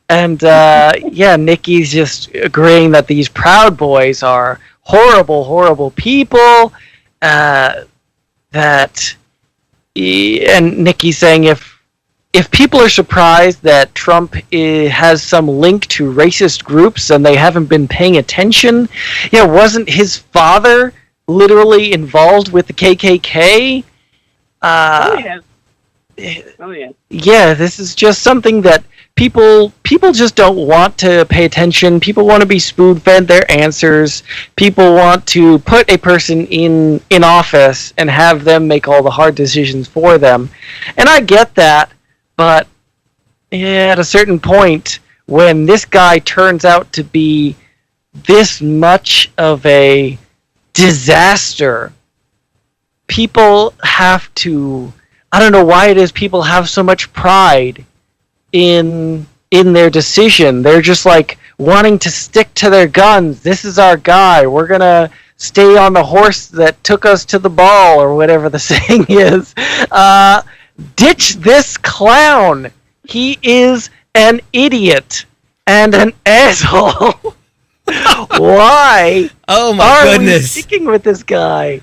[SPEAKER 3] And, Nikki's just agreeing that these Proud Boys are horrible, horrible people. And Nikki's saying if people are surprised that Trump has some link to racist groups and they haven't been paying attention, wasn't his father literally involved with the KKK? Oh yeah. Yeah, this is just something that people just don't want to pay attention. People want to be spoon-fed their answers. People want to put a person in office and have them make all the hard decisions for them. And I get that. But at a certain point, when this guy turns out to be this much of a disaster, people have to... I don't know why it is people have so much pride in their decision. They're just like wanting to stick to their guns. This is our guy. We're going to stay on the horse that took us to the ball, or whatever the saying is. Ditch this clown. He is an idiot and an asshole. Why?
[SPEAKER 2] Oh my goodness!
[SPEAKER 3] We sticking with this guy?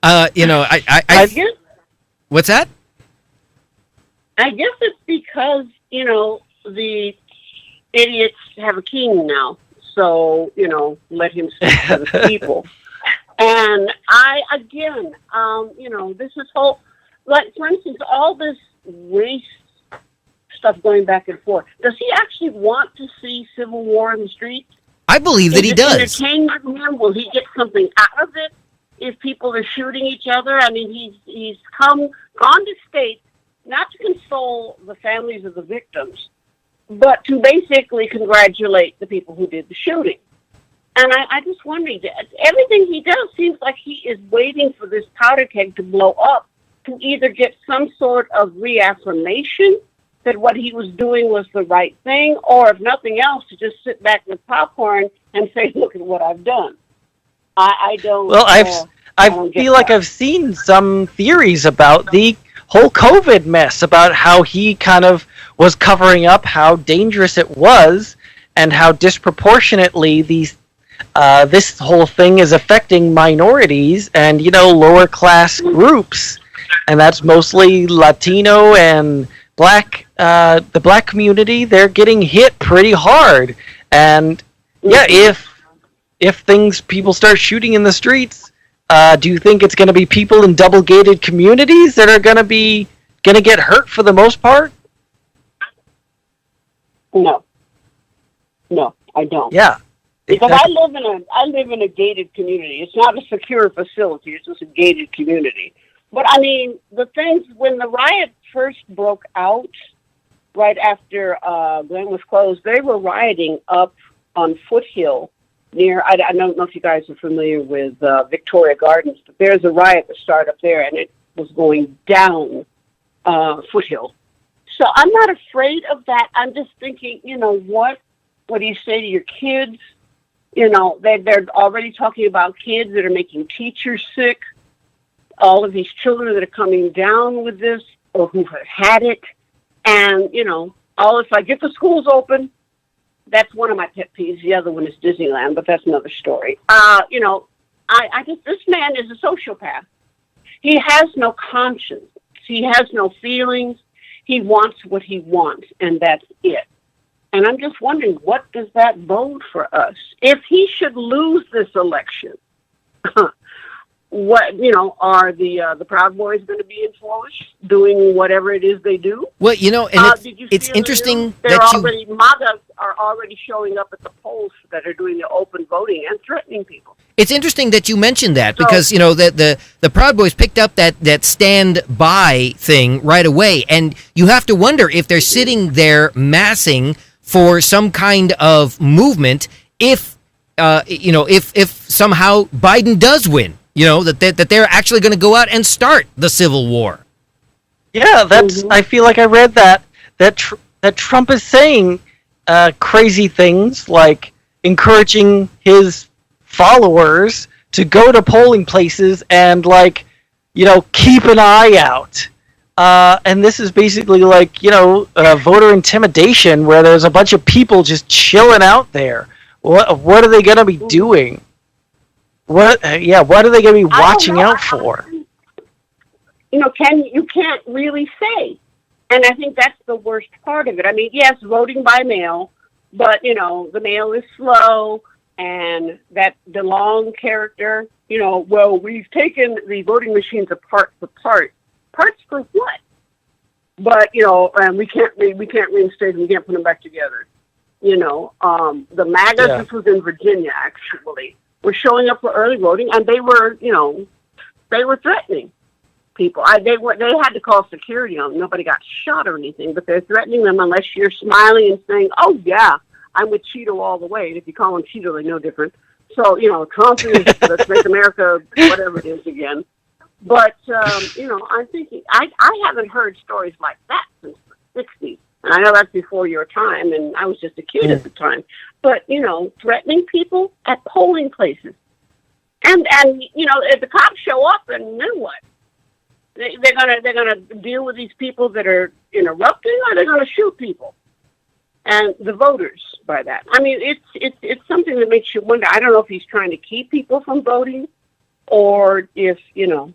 [SPEAKER 2] I
[SPEAKER 5] guess.
[SPEAKER 2] What's that?
[SPEAKER 5] I guess it's because the idiots have a king now, so let him speak to the people. And this is whole, like, for instance, all this race stuff going back and forth. Does he actually want to see civil war in the streets?
[SPEAKER 2] I believe that he does.
[SPEAKER 5] Entertainment for him? Will he get something out of it if people are shooting each other? I mean, he's gone to states not to console the families of the victims, but to basically congratulate the people who did the shooting. And I just wondering, everything he does seems like he is waiting for this powder keg to blow up to either get some sort of reaffirmation that what he was doing was the right thing, or if nothing else, to just sit back with popcorn and say, look at what I've done. I don't...
[SPEAKER 3] Well, I
[SPEAKER 5] don't get
[SPEAKER 3] feel like
[SPEAKER 5] that.
[SPEAKER 3] I've seen some theories about the whole COVID mess, about how he kind of was covering up how dangerous it was, and how disproportionately this whole thing is affecting minorities and lower class groups, and that's mostly Latino and black. The black community, they're getting hit pretty hard, and yeah, if people start shooting in the streets, do you think it's going to be people in double gated communities that are going to get hurt for the most part?
[SPEAKER 5] No, I don't.
[SPEAKER 3] Yeah.
[SPEAKER 5] Because I live in a gated community. It's not a secure facility. It's just a gated community. But I mean, the things when the riot first broke out, right after Glen was closed, they were rioting up on Foothill near. I don't know if you guys are familiar with Victoria Gardens, but there's a riot that started up there, and it was going down Foothill. So I'm not afraid of that. I'm just thinking, what do you say to your kids? They're already talking about kids that are making teachers sick. All of these children that are coming down with this or who have had it. And, all it's like, if the school's open, that's one of my pet peeves. The other one is Disneyland, but that's another story. I just, this man is a sociopath. He has no conscience. He has no feelings. He wants what he wants, and that's it. And I'm just wondering, what does that bode for us? If he should lose this election, what are the Proud Boys going to be in force doing whatever it is they do?
[SPEAKER 2] Well, and it's interesting that
[SPEAKER 5] MAGA are already showing up at the polls that are doing the open voting and threatening people.
[SPEAKER 2] It's interesting that you mentioned that because the Proud Boys picked up that stand by thing right away, and you have to wonder if they're sitting there massing for some kind of movement if somehow Biden does win. That they're actually going to go out and start the Civil War.
[SPEAKER 3] Yeah, that's. I feel like I read that Trump is saying crazy things like encouraging his followers to go to polling places and keep an eye out. And this is basically voter intimidation, where there's a bunch of people just chilling out there. What are they going to be doing? What are they going to be watching out for? You
[SPEAKER 5] can't really say. And I think that's the worst part of it. I mean, yes, voting by mail, but, the mail is slow, and that DeLong character, we've taken the voting machines apart for parts. Parts for what? But, and we can't reinstate them, we can't put them back together. The MAGA, this was in Virginia, actually, were showing up for early voting, and they were threatening people. They had to call security on them. Nobody got shot or anything, but they're threatening them unless you're smiling and saying, "Oh yeah, I'm with Cheeto all the way." And if you call them Cheeto, they know different. So Trump is let's make America whatever it is again. But I'm thinking I haven't heard stories like that since the '60s. And I know that's before your time, and I was just a kid at the time. But, threatening people at polling places. And if the cops show up, and then what? They're gonna deal with these people that are interrupting, or they're gonna shoot people. And the voters by that. I mean, it's something that makes you wonder. I don't know if he's trying to keep people from voting, or if,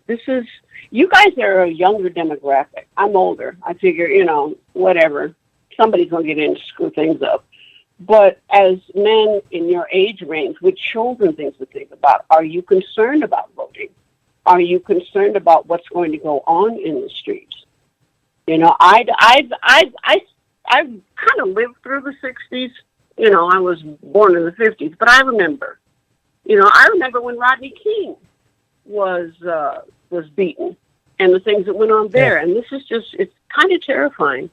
[SPEAKER 5] this is, you guys are a younger demographic. I'm older. I figure, whatever. Somebody's going to get in to screw things up. But as men in your age range with children, things to think about, are you concerned about voting? Are you concerned about what's going to go on in the streets? I've kind of lived through the 60s. I was born in the 50s, but I remember. I remember when Rodney King was beaten and the things that went on there. And this is just, it's kind of terrifying.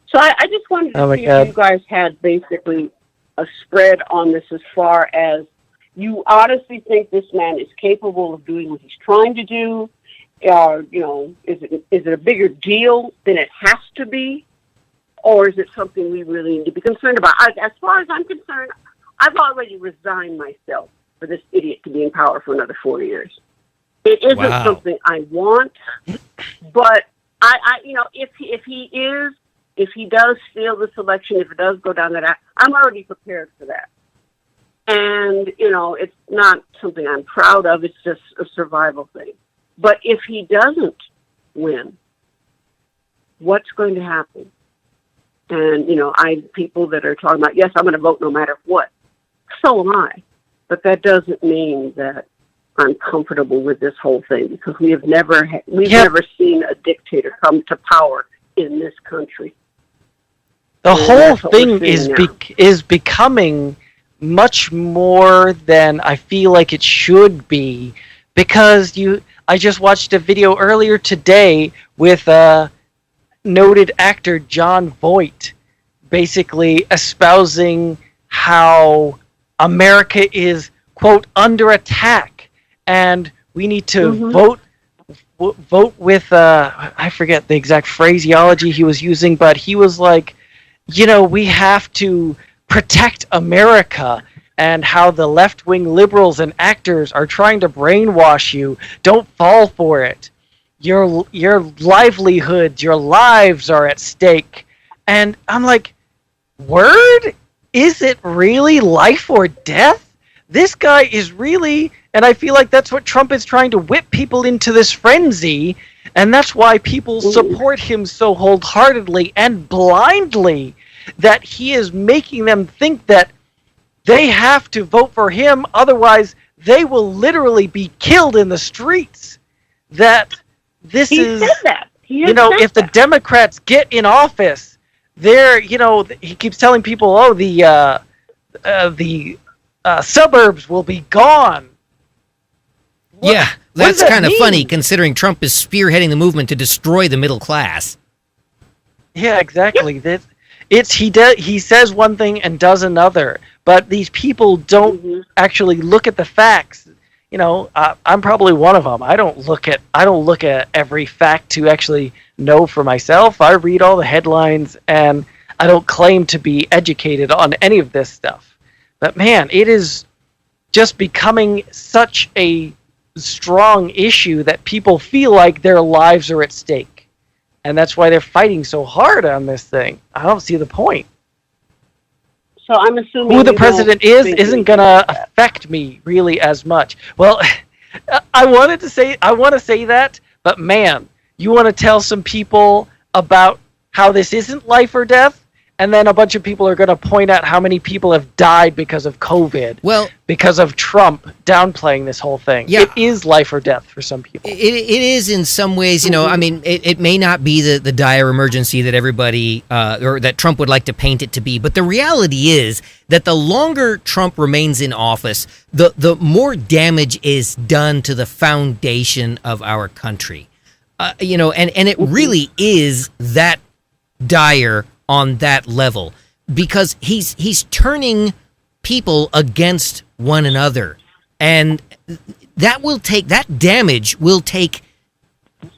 [SPEAKER 5] So I just wanted to see if you guys had basically a spread on this as far as you honestly think this man is capable of doing what he's trying to do. Is it a bigger deal than it has to be? Or is it something we really need to be concerned about? As far as I'm concerned, I've already resigned myself for this idiot to be in power for another 4 years. It isn't
[SPEAKER 2] Wow.
[SPEAKER 5] something I want, but I if he does steal this election, if it does go down that, I'm already prepared for that. And, it's not something I'm proud of. It's just a survival thing. But if he doesn't win, what's going to happen? And, people that are talking about, yes, I'm going to vote no matter what. So am I. But that doesn't mean that I'm comfortable with this whole thing, because we've never seen a dictator come to power in this country.
[SPEAKER 3] The
[SPEAKER 5] And
[SPEAKER 3] whole
[SPEAKER 5] that's what
[SPEAKER 3] thing
[SPEAKER 5] we're seeing now.
[SPEAKER 3] is becoming much more than I feel like it should be, because I just watched a video earlier today with noted actor John Voight basically espousing how America is, quote, under attack, and we need to vote with I forget the exact phraseology he was using, but he was like, we have to protect America, and how the left-wing liberals and actors are trying to brainwash you. Don't fall for it. Your livelihoods, your lives are at stake. And I'm like, word? Is it really life or death? This guy is really, and I feel like that's what Trump is trying to whip people into, this frenzy, and that's why people support him so wholeheartedly and blindly, that he is making them think that they have to vote for him, otherwise they will literally be killed in the streets. That this
[SPEAKER 5] He
[SPEAKER 3] is,
[SPEAKER 5] said that. He has said
[SPEAKER 3] if the
[SPEAKER 5] that.
[SPEAKER 3] Democrats get in office, they're, he keeps telling people, the suburbs will be gone.
[SPEAKER 2] Yeah,
[SPEAKER 3] what
[SPEAKER 2] that's
[SPEAKER 3] does that
[SPEAKER 2] kind of
[SPEAKER 3] mean?
[SPEAKER 2] funny considering Trump is spearheading the movement to destroy the middle class.
[SPEAKER 3] Yeah, exactly. He says one thing and does another, but these people don't actually look at the facts. I'm probably one of them. I don't look at every fact to actually know for myself. I read all the headlines, and I don't claim to be educated on any of this stuff. But man, it is just becoming such a strong issue that people feel like their lives are at stake. And that's why they're fighting so hard on this thing. I don't see the point.
[SPEAKER 5] So I'm assuming
[SPEAKER 3] Who the
[SPEAKER 5] you
[SPEAKER 3] president
[SPEAKER 5] don't
[SPEAKER 3] is
[SPEAKER 5] think
[SPEAKER 3] isn't
[SPEAKER 5] he
[SPEAKER 3] going to
[SPEAKER 5] did that.
[SPEAKER 3] affect me really as much. Well, I want to say that, but man, you want to tell some people about how this isn't life or death, and then a bunch of people are going to point out how many people have died because of COVID.
[SPEAKER 2] Well,
[SPEAKER 3] because of Trump downplaying this whole thing.
[SPEAKER 2] Yeah.
[SPEAKER 3] It is life or death for some people.
[SPEAKER 2] it is in some ways, I mean, it may not be the dire emergency that everybody, or that Trump would like to paint it to be, but the reality is that the longer Trump remains in office, the more damage is done to the foundation of our country. And it really is that dire on that level, because he's turning people against one another, and that damage will take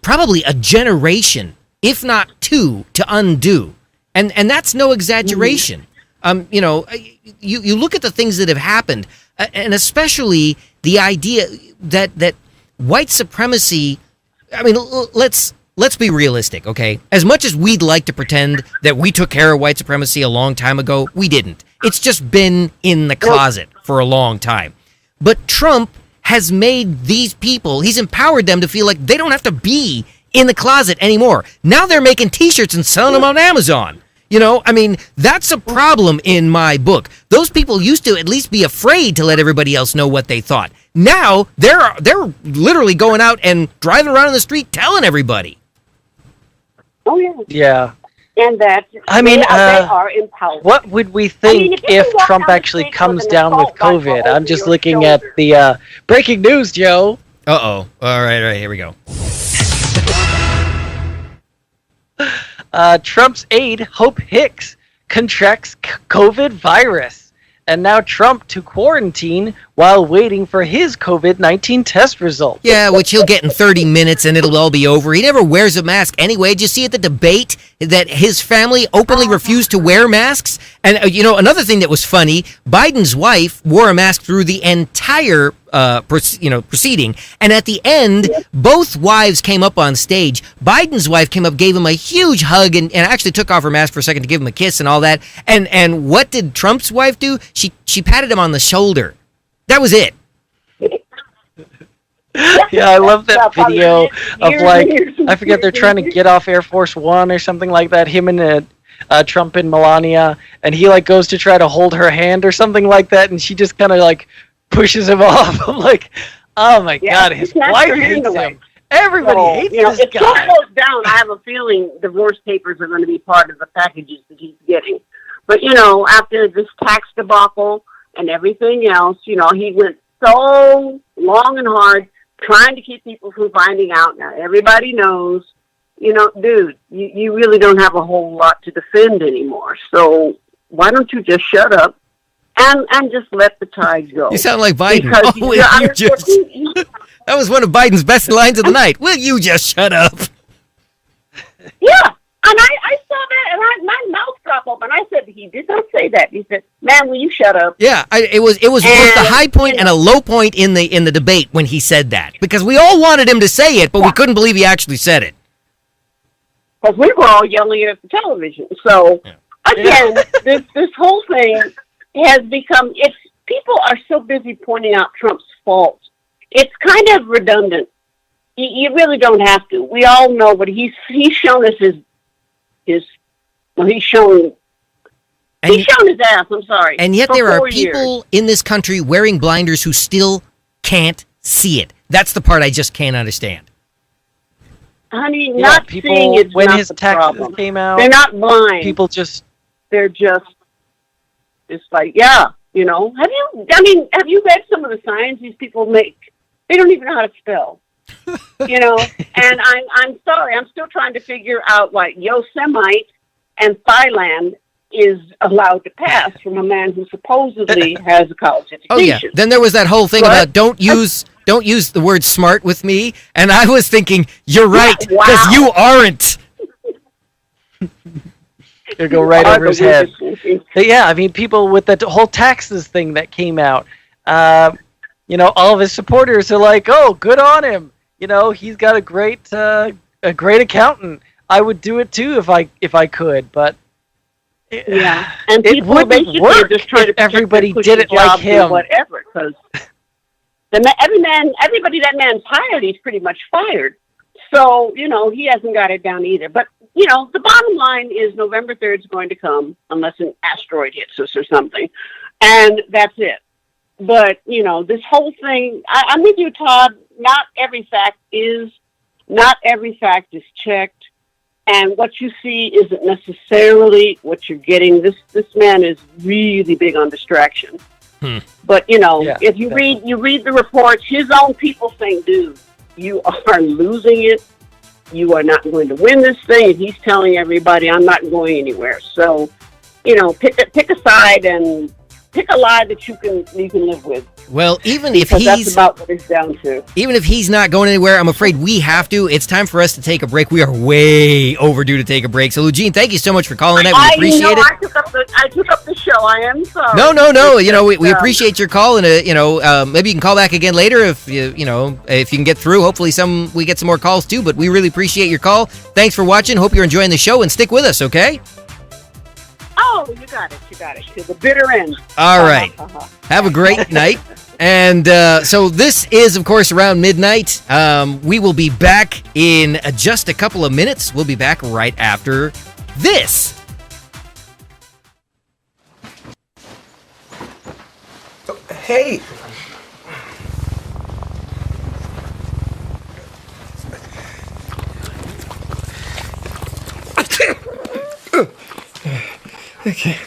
[SPEAKER 2] probably a generation, if not two, to undo, and that's no exaggeration. You look at the things that have happened, and especially the idea that white supremacy. I mean, let's be realistic, okay? As much as we'd like to pretend that we took care of white supremacy a long time ago, we didn't. It's just been in the closet for a long time. But Trump has made these people, he's empowered them to feel like they don't have to be in the closet anymore. Now they're making t-shirts and selling them on Amazon. I mean, that's a problem in my book. Those people used to at least be afraid to let everybody else know what they thought. Now they're literally going out and driving around in the street telling everybody.
[SPEAKER 5] Oh, yeah.
[SPEAKER 3] Yeah.
[SPEAKER 5] And that they are empowered.
[SPEAKER 3] What would we think
[SPEAKER 5] if you
[SPEAKER 3] if
[SPEAKER 5] walk
[SPEAKER 3] Trump
[SPEAKER 5] down the
[SPEAKER 3] actually
[SPEAKER 5] street
[SPEAKER 3] comes
[SPEAKER 5] with an
[SPEAKER 3] down with
[SPEAKER 5] assault rifle
[SPEAKER 3] COVID?
[SPEAKER 5] over
[SPEAKER 3] I'm just
[SPEAKER 5] your
[SPEAKER 3] looking at
[SPEAKER 5] shoulder.
[SPEAKER 3] the breaking news, Joe.
[SPEAKER 2] Uh-oh. All right, here we go.
[SPEAKER 3] Trump's aide, Hope Hicks, contracts COVID virus. And now Trump to quarantine while waiting for his COVID-19 test result.
[SPEAKER 2] Yeah, which he'll get in 30 minutes and it'll all be over. He never wears a mask anyway. Did you see at the debate that his family openly refused to wear masks? And, another thing that was funny, Biden's wife wore a mask through the entire proceeding. And at the end, both wives came up on stage. Biden's wife came up, gave him a huge hug, and actually took off her mask for a second to give him a kiss and all that. And what did Trump's wife do? She patted him on the shoulder. That was it.
[SPEAKER 3] Yeah, I love that video of I forget, they're trying to get off Air Force One or something like that. Him and Trump and Melania, and he goes to try to hold her hand or something like that, and she just kind of pushes him off. I'm like, oh my god, his wife hates him. Everybody hates this
[SPEAKER 5] if
[SPEAKER 3] guy.
[SPEAKER 5] Trump goes down, I have a feeling divorce papers are going to be part of the packages that he's getting. But after this tax debacle and everything else, he went so long and hard trying to keep people from finding out. Now everybody knows, dude, you really don't have a whole lot to defend anymore. So why don't you just shut up and just let the tide go?
[SPEAKER 2] You sound like Biden.
[SPEAKER 5] Because
[SPEAKER 2] that was one of Biden's best lines of the night. Will you just shut up?
[SPEAKER 5] Yeah. And I saw that, and my mouth dropped open. I said, he did not say that. He said, "Man, will you shut up?"
[SPEAKER 2] Yeah, it was both the high point and a low point in the debate when he said that, because we all wanted him to say it, but we couldn't believe he actually said it.
[SPEAKER 5] Because we were all yelling at the television. So again, this whole thing has become. People are so busy pointing out Trump's faults. It's kind of redundant. You really don't have to. We all know, but he's shown us he's shown his ass. I'm sorry.
[SPEAKER 2] And yet there are people in this country wearing blinders who still can't see it. That's the part I just can't understand.
[SPEAKER 5] Honey, not
[SPEAKER 3] people,
[SPEAKER 5] seeing it's
[SPEAKER 3] when
[SPEAKER 5] not
[SPEAKER 3] his
[SPEAKER 5] the
[SPEAKER 3] taxes
[SPEAKER 5] problem.
[SPEAKER 3] came out,
[SPEAKER 5] they're not blind.
[SPEAKER 3] People just
[SPEAKER 5] they're just it's like, have you read some of the signs these people make? They don't even know how to spell. And I'm sorry, I'm still trying to figure out why Yosemite and Thailand is allowed to pass from a man who supposedly has a college education.
[SPEAKER 2] Oh yeah. Then there was that whole thing about don't use the word smart with me, and I was thinking, you're right, because you aren't.
[SPEAKER 3] It'll go right over his head. But yeah, people with that whole taxes thing that came out, all of his supporters are like, oh, good on him. He's got a great accountant. I would do it too if I could, but
[SPEAKER 5] and
[SPEAKER 3] it
[SPEAKER 5] people
[SPEAKER 3] wouldn't work
[SPEAKER 5] just trying
[SPEAKER 3] if
[SPEAKER 5] to
[SPEAKER 3] everybody did it like him.
[SPEAKER 5] Whatever, because everybody that man's hired, he's pretty much fired. So he hasn't got it down either. But the bottom line is November 3rd is going to come unless an asteroid hits us or something, and that's it. But this whole thing, I'm with you, Todd. Not every fact is checked, and what you see isn't necessarily what you're getting. This man is really big on distraction. But if you read the reports, his own people saying, "Dude, you are losing it. You are not going to win this thing." And he's telling everybody, "I'm not going anywhere." So, pick a side and pick a lie that you can live with.
[SPEAKER 2] Well,
[SPEAKER 5] that's about what it's down to.
[SPEAKER 2] Even if he's not going anywhere, I'm afraid we have to. It's time for us to take a break. We are way overdue to take a break. So, Eugene, thank you so much for calling in. We appreciate it.
[SPEAKER 5] I took up the show. I am sorry.
[SPEAKER 2] No. We appreciate your call, and maybe you can call back again later if you can get through. Hopefully, we get some more calls too. But we really appreciate your call. Thanks for watching. Hope you're enjoying the show, and stick with us. Okay.
[SPEAKER 5] Oh, you got it. To the bitter end.
[SPEAKER 2] All right. Have a great night. And so this is, of course, around midnight. We will be back in just a couple of minutes. We'll be back right after this.
[SPEAKER 4] Hey. Okay.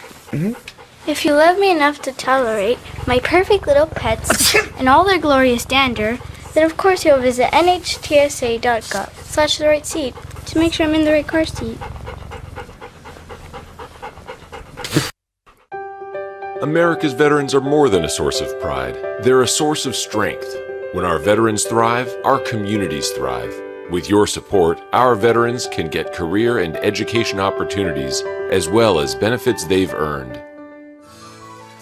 [SPEAKER 6] If you love me enough to tolerate my perfect little pets and all their glorious dander, then of course you'll visit nhtsa.gov/the right seat to make sure I'm in the right car seat.
[SPEAKER 7] America's veterans are more than a source of pride. They're a source of strength. When our veterans thrive, our communities thrive. With your support, our veterans can get career and education opportunities as well as benefits they've earned.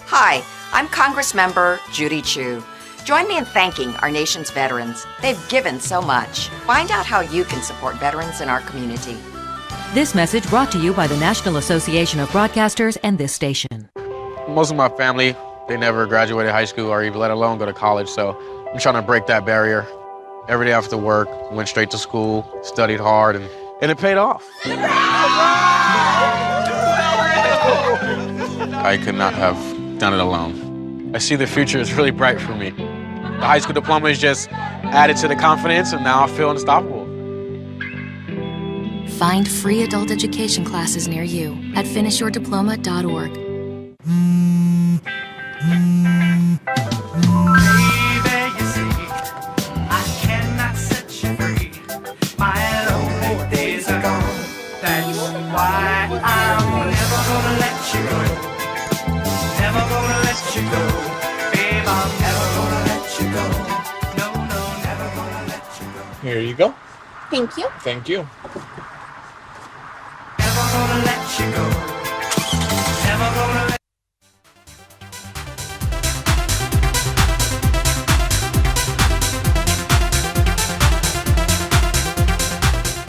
[SPEAKER 8] Hi, I'm Congressmember Judy Chu. Join me in thanking our nation's veterans. They've given so much. Find out how you can support veterans in our community.
[SPEAKER 9] This message brought to you by the National Association of Broadcasters and this station.
[SPEAKER 10] Most of my family, they never graduated high school or even let alone go to college, so I'm trying to break that barrier. Every day after work, went straight to school, studied hard, and it paid off. I could not have done it alone. I see the future is really bright for me. The high school diploma is just added to the confidence, and now I feel unstoppable.
[SPEAKER 11] Find free adult education classes near you at finishyourdiploma.org.
[SPEAKER 12] Here you go.
[SPEAKER 13] Thank you.
[SPEAKER 12] Thank you.
[SPEAKER 14] Never gonna let you go. Never gonna let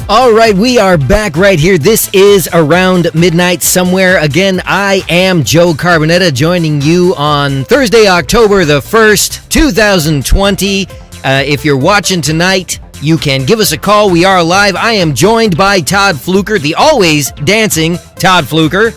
[SPEAKER 2] All right, we are back right here. This is Around Midnight Somewhere. Again, I am Joe Carbonetta, joining you on Thursday, October the 1st, 2020. If you're watching tonight, you can give us a call. We are live. I am joined by Todd Fluker, the always dancing Todd Fluker.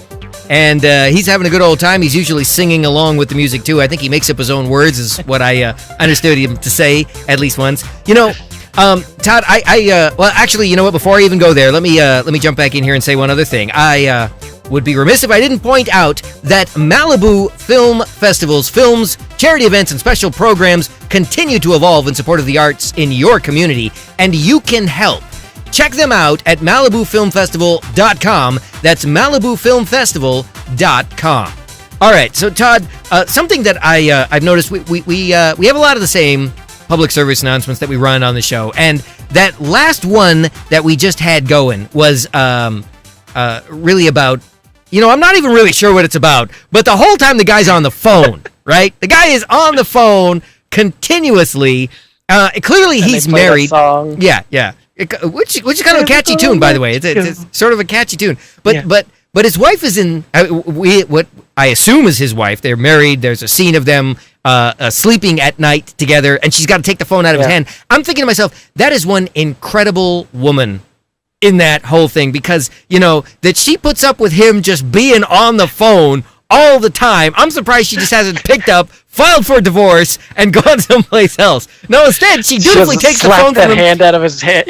[SPEAKER 2] And he's having a good old time. He's usually singing along with the music, too. I think he makes up his own words, is what I understood him to say at least once. You know, Todd, well, actually, you know what? Before I even go there, let me jump back in here and say one other thing. I would be remiss if I didn't point out that Malibu Film Festival's films, charity events, and special programs continue to evolve in support of the arts in your community, and you can help. Check them out at MalibuFilmFestival.com. That's MalibuFilmFestival.com. All right, so Todd, something that I've noticed, we have a lot of the same public service announcements that we run on the show, and that last one that we just had going was really about, you know, I'm not even really sure what it's about, but the whole time the guy's on the phone, right? The guy is on the phone continuously. Clearly he's married. Yeah. Which is kind of a catchy tune, by the way. It's sort of a catchy tune, but his wife is in. What I assume is his wife. They're married. There's a scene of them sleeping at night together, and she's got to take the phone out of his hand. I'm thinking to myself, that is one incredible woman in that whole thing, because, you know, that she puts up with him just being on the phone all the time. I'm surprised she just hasn't picked up, filed for divorce, and gone someplace else. No, instead, she dutifully takes the phone from him.
[SPEAKER 3] Hand out of his hand,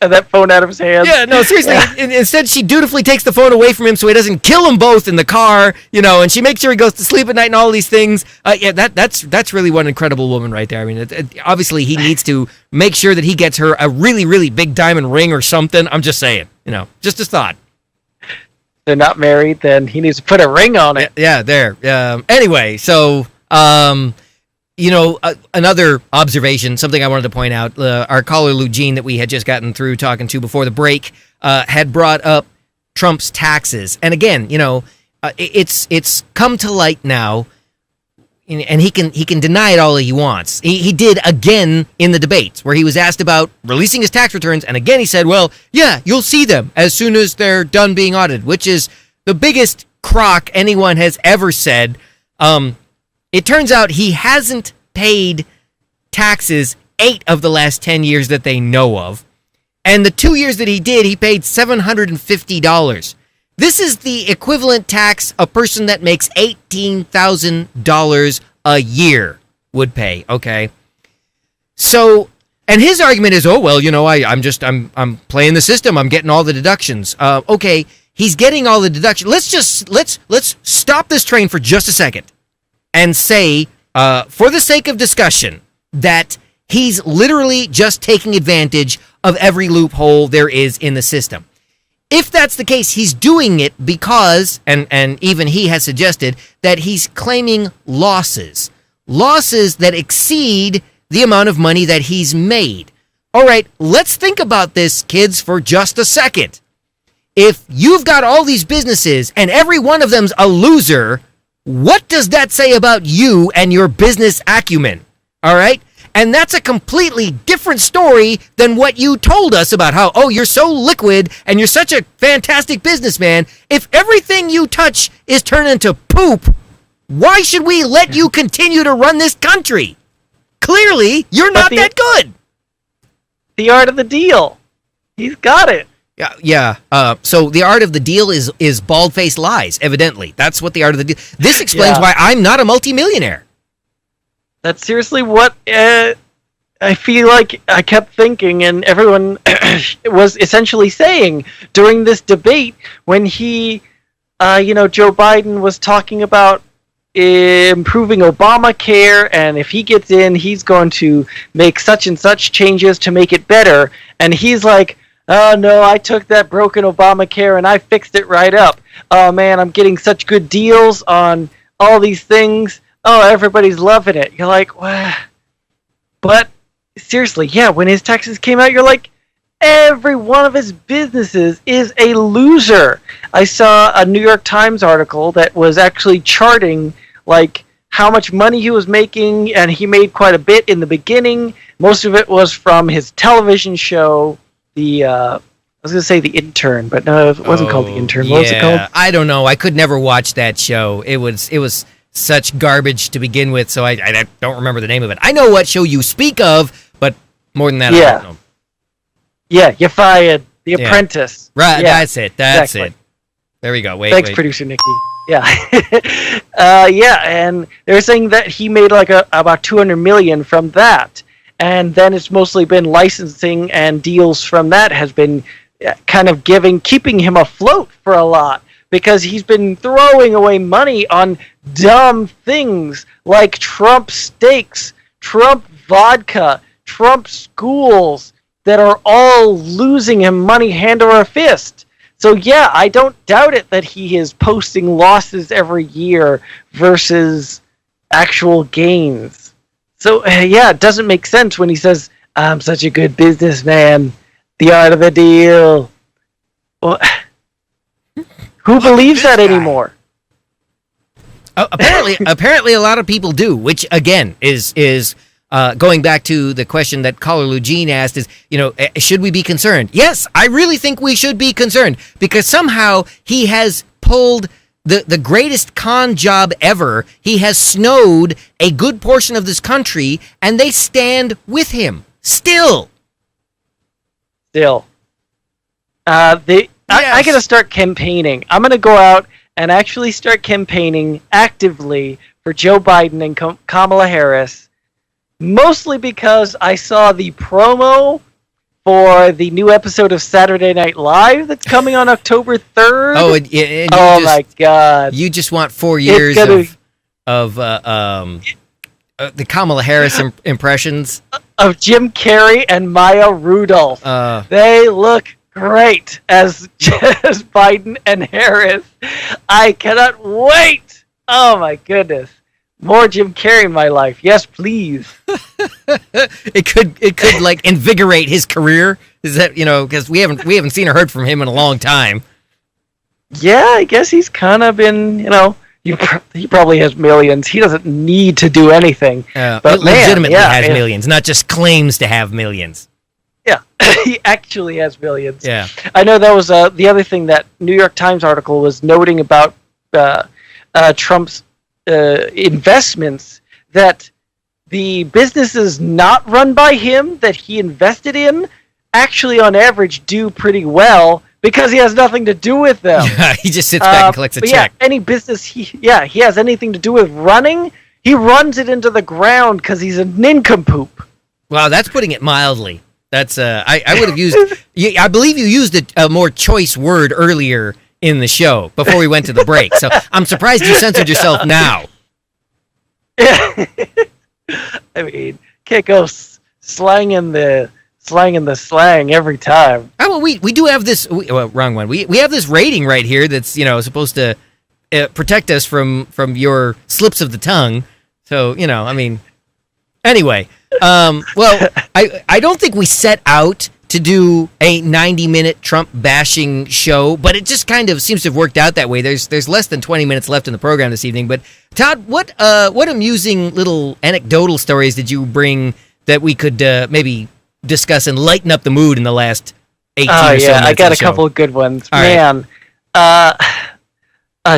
[SPEAKER 3] that phone out of his hand.
[SPEAKER 2] Yeah, no, seriously. Instead, she dutifully takes the phone away from him so he doesn't kill them both in the car, you know, and she makes sure he goes to sleep at night and all these things. That's really one incredible woman right there. I mean, obviously, he needs to make sure that he gets her a really, really big diamond ring or something. I'm just saying, you know, just a thought.
[SPEAKER 3] They're not married, then he needs to put a ring on it.
[SPEAKER 2] Yeah, there. Anyway, so, you know, another observation, something I wanted to point out, our caller, Lugene, that we had just gotten through talking to before the break, had brought up Trump's taxes. And again, you know, it's come to light now, and he can deny it all he wants. He did again in the debates, where he was asked about releasing his tax returns, and again he said, well, yeah, you'll see them as soon as they're done being audited, which is the biggest crock anyone has ever said. It turns out he hasn't paid taxes 8 of the last 10 years that they know of, and the 2 years that he did, he paid $750. This is the equivalent tax a person that makes $18,000 a year would pay, okay? So, and his argument is, oh, well, you know, I'm playing the system. I'm getting all the deductions. Okay, he's getting all the deductions. Let's stop this train for just a second and say, for the sake of discussion, that he's literally just taking advantage of every loophole there is in the system. if that's the case, he's doing it because, and even he has suggested, that he's claiming losses that exceed the amount of money that he's made. All right, let's think about this, kids, for just a second. If you've got all these businesses and every one of them's a loser, what does that say about you and your business acumen? All right? And that's a completely different story than what you told us about how, oh, you're so liquid and you're such a fantastic businessman. If everything you touch is turned into poop, why should we let you continue to run this country? Clearly, you're not that good.
[SPEAKER 3] The art of the deal. He's got it.
[SPEAKER 2] Yeah. So the art of the deal is bald-faced lies, evidently. That's what the art of the deal... This explains why I'm not a multimillionaire.
[SPEAKER 3] That's seriously what I feel like I kept thinking, and everyone was essentially saying during this debate when he, Joe Biden was talking about improving Obamacare, and if he gets in, he's going to make such and such changes to make it better. And he's like, oh no, I took that broken Obamacare and I fixed it right up. Oh man, I'm getting such good deals on all these things. Oh, everybody's loving it. You're like, wow. But seriously, yeah, when his taxes came out, you're like, every one of his businesses is a loser. I saw a New York Times article that was actually charting like how much money he was making, and he made quite a bit in the beginning. Most of it was from his television show, I was going to say The Intern, but no, it wasn't called The Intern. What was it called?
[SPEAKER 2] I don't know. I could never watch that show. It was such garbage to begin with, so I don't remember the name of it. I know what show you speak of, but more than that, I don't know.
[SPEAKER 3] Yeah, you're fired. The Apprentice.
[SPEAKER 2] Right,
[SPEAKER 3] yeah,
[SPEAKER 2] that's it. That's it. There we go.
[SPEAKER 3] Thanks, producer Nikki. Yeah. And they were saying that he made like about $200 million from that. And then it's mostly been licensing and deals from that has been kind of keeping him afloat for a lot. Because he's been throwing away money on dumb things like Trump steaks, Trump vodka, Trump schools that are all losing him money hand over fist. So yeah, I don't doubt it that he is posting losses every year versus actual gains. So yeah, it doesn't make sense when he says, I'm such a good businessman, the art of the deal. Well, who believes that anymore?
[SPEAKER 2] Apparently, a lot of people do. Which again is going back to the question that caller Lugene asked: is should we be concerned? Yes, I really think we should be concerned because somehow he has pulled the greatest con job ever. He has snowed a good portion of this country, and they stand with him still.
[SPEAKER 3] I gotta start campaigning. I'm gonna go out and actually start campaigning actively for Joe Biden and Kamala Harris, mostly because I saw the promo for the new episode of Saturday Night Live that's coming on October 3rd.
[SPEAKER 2] Oh, and
[SPEAKER 3] my God!
[SPEAKER 2] You just want 4 years of the Kamala Harris impressions
[SPEAKER 3] of Jim Carrey and Maya Rudolph. They look great as Biden and Harris. I cannot wait. Oh my goodness. More Jim Carrey in my life. Yes, please.
[SPEAKER 2] It could like invigorate his career. Is that, because we haven't seen or heard from him in a long time.
[SPEAKER 3] Yeah, I guess he's kind of been, he probably has millions. He doesn't need to do anything.
[SPEAKER 2] But legitimately has millions, not just claims to have millions.
[SPEAKER 3] Yeah, he actually has millions.
[SPEAKER 2] Yeah.
[SPEAKER 3] I know that was the other thing that New York Times article was noting about Trump's investments, that the businesses not run by him that he invested in actually on average do pretty well because he has nothing to do with them.
[SPEAKER 2] Yeah, he just sits back and collects a check.
[SPEAKER 3] Yeah, any business he has anything to do with running, he runs it into the ground because he's a nincompoop.
[SPEAKER 2] Wow, that's putting it mildly. That's I would have used. I believe you used a more choice word earlier in the show before we went to the break. So I'm surprised you censored yourself now.
[SPEAKER 3] I mean, can't go slanging the slanging the slang every time.
[SPEAKER 2] Oh, well, we do have this. Wrong one. We have this rating right here that's supposed to protect us from your slips of the tongue. So I mean, anyway. Well, I don't think we set out to do a 90-minute Trump bashing show, but it just kind of seems to have worked out that way. There's less than 20 minutes left in the program this evening. But Todd, what amusing little anecdotal stories did you bring that we could maybe discuss and lighten up the mood in the last 18 or so minutes?
[SPEAKER 3] I got a couple of good ones.
[SPEAKER 2] All
[SPEAKER 3] Man,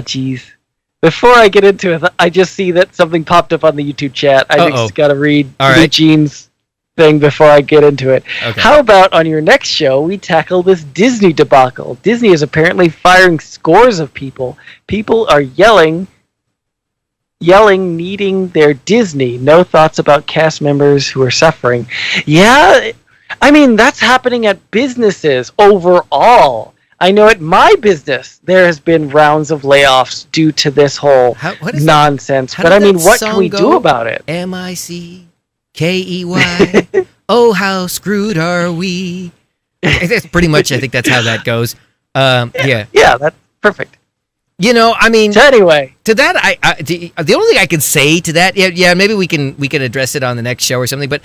[SPEAKER 3] geez. Before I get into it, I just see that something popped up on the YouTube chat. I just got to read Eugene's thing before I get into it.
[SPEAKER 2] Okay.
[SPEAKER 3] How about on your next show, we tackle this Disney debacle? Disney is apparently firing scores of people. People are yelling, needing their Disney. No thoughts about cast members who are suffering. Yeah, I mean, that's happening at businesses overall. I know at my business, there has been rounds of layoffs due to this whole nonsense. But I mean, what can we do about it?
[SPEAKER 2] MICKEY. Oh, how screwed are we? That's pretty much, I think that's how that goes. Yeah.
[SPEAKER 3] Yeah, that's perfect.
[SPEAKER 2] I mean,
[SPEAKER 3] so anyway,
[SPEAKER 2] to that, the only thing I can say to that, yeah, maybe we can address it on the next show or something. But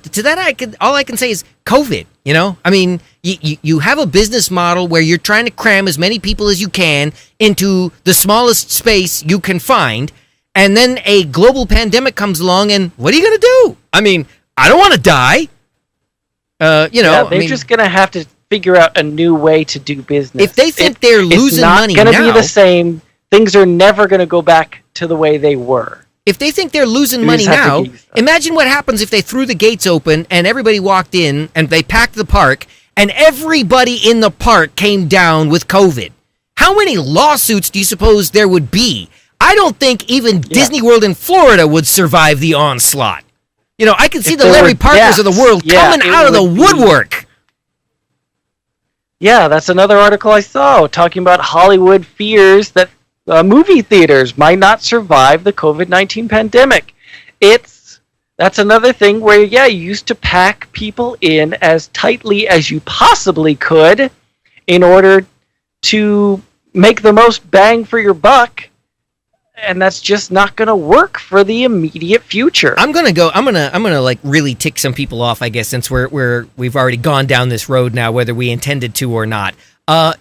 [SPEAKER 2] to that, all I can say is COVID. I mean, you have a business model where you're trying to cram as many people as you can into the smallest space you can find, and then a global pandemic comes along, and what are you gonna do? I mean, I don't want to die.
[SPEAKER 3] They're just gonna have to figure out a new way to do business.
[SPEAKER 2] If they think they're losing money now,
[SPEAKER 3] it's not going to be the same. Things are never going to go back to the way they were.
[SPEAKER 2] If they think they're losing money now, imagine what happens if they threw the gates open and everybody walked in and they packed the park and everybody in the park came down with COVID. How many lawsuits do you suppose there would be? I don't think even Disney World in Florida would survive the onslaught. I can see the Larry Parkers of the world coming out of the woodwork.
[SPEAKER 3] Yeah, that's another article I saw talking about Hollywood fears that movie theaters might not survive the COVID-19 pandemic. That's another thing where, you used to pack people in as tightly as you possibly could in order to make the most bang for your buck. And that's just not going to work for the immediate future.
[SPEAKER 2] I'm gonna like really tick some people off, I guess, since we've already gone down this road now, whether we intended to or not. To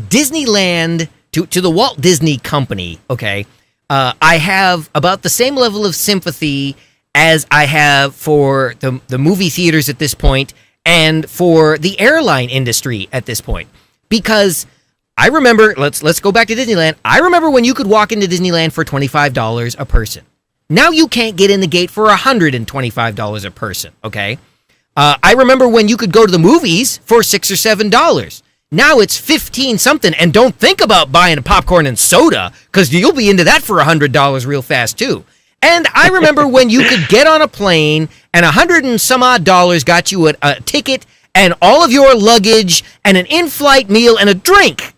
[SPEAKER 2] Disneyland, to the Walt Disney Company. Okay, I have about the same level of sympathy as I have for the movie theaters at this point, and for the airline industry at this point, because I remember, let's go back to Disneyland. I remember when you could walk into Disneyland for $25 a person. Now you can't get in the gate for $125 a person, okay? I remember when you could go to the movies for $6 or $7. Now it's 15 something, and don't think about buying a popcorn and soda, because you'll be into that for $100 real fast too. And I remember when you could get on a plane and $100 and some odd got you a ticket and all of your luggage and an in-flight meal and a drink.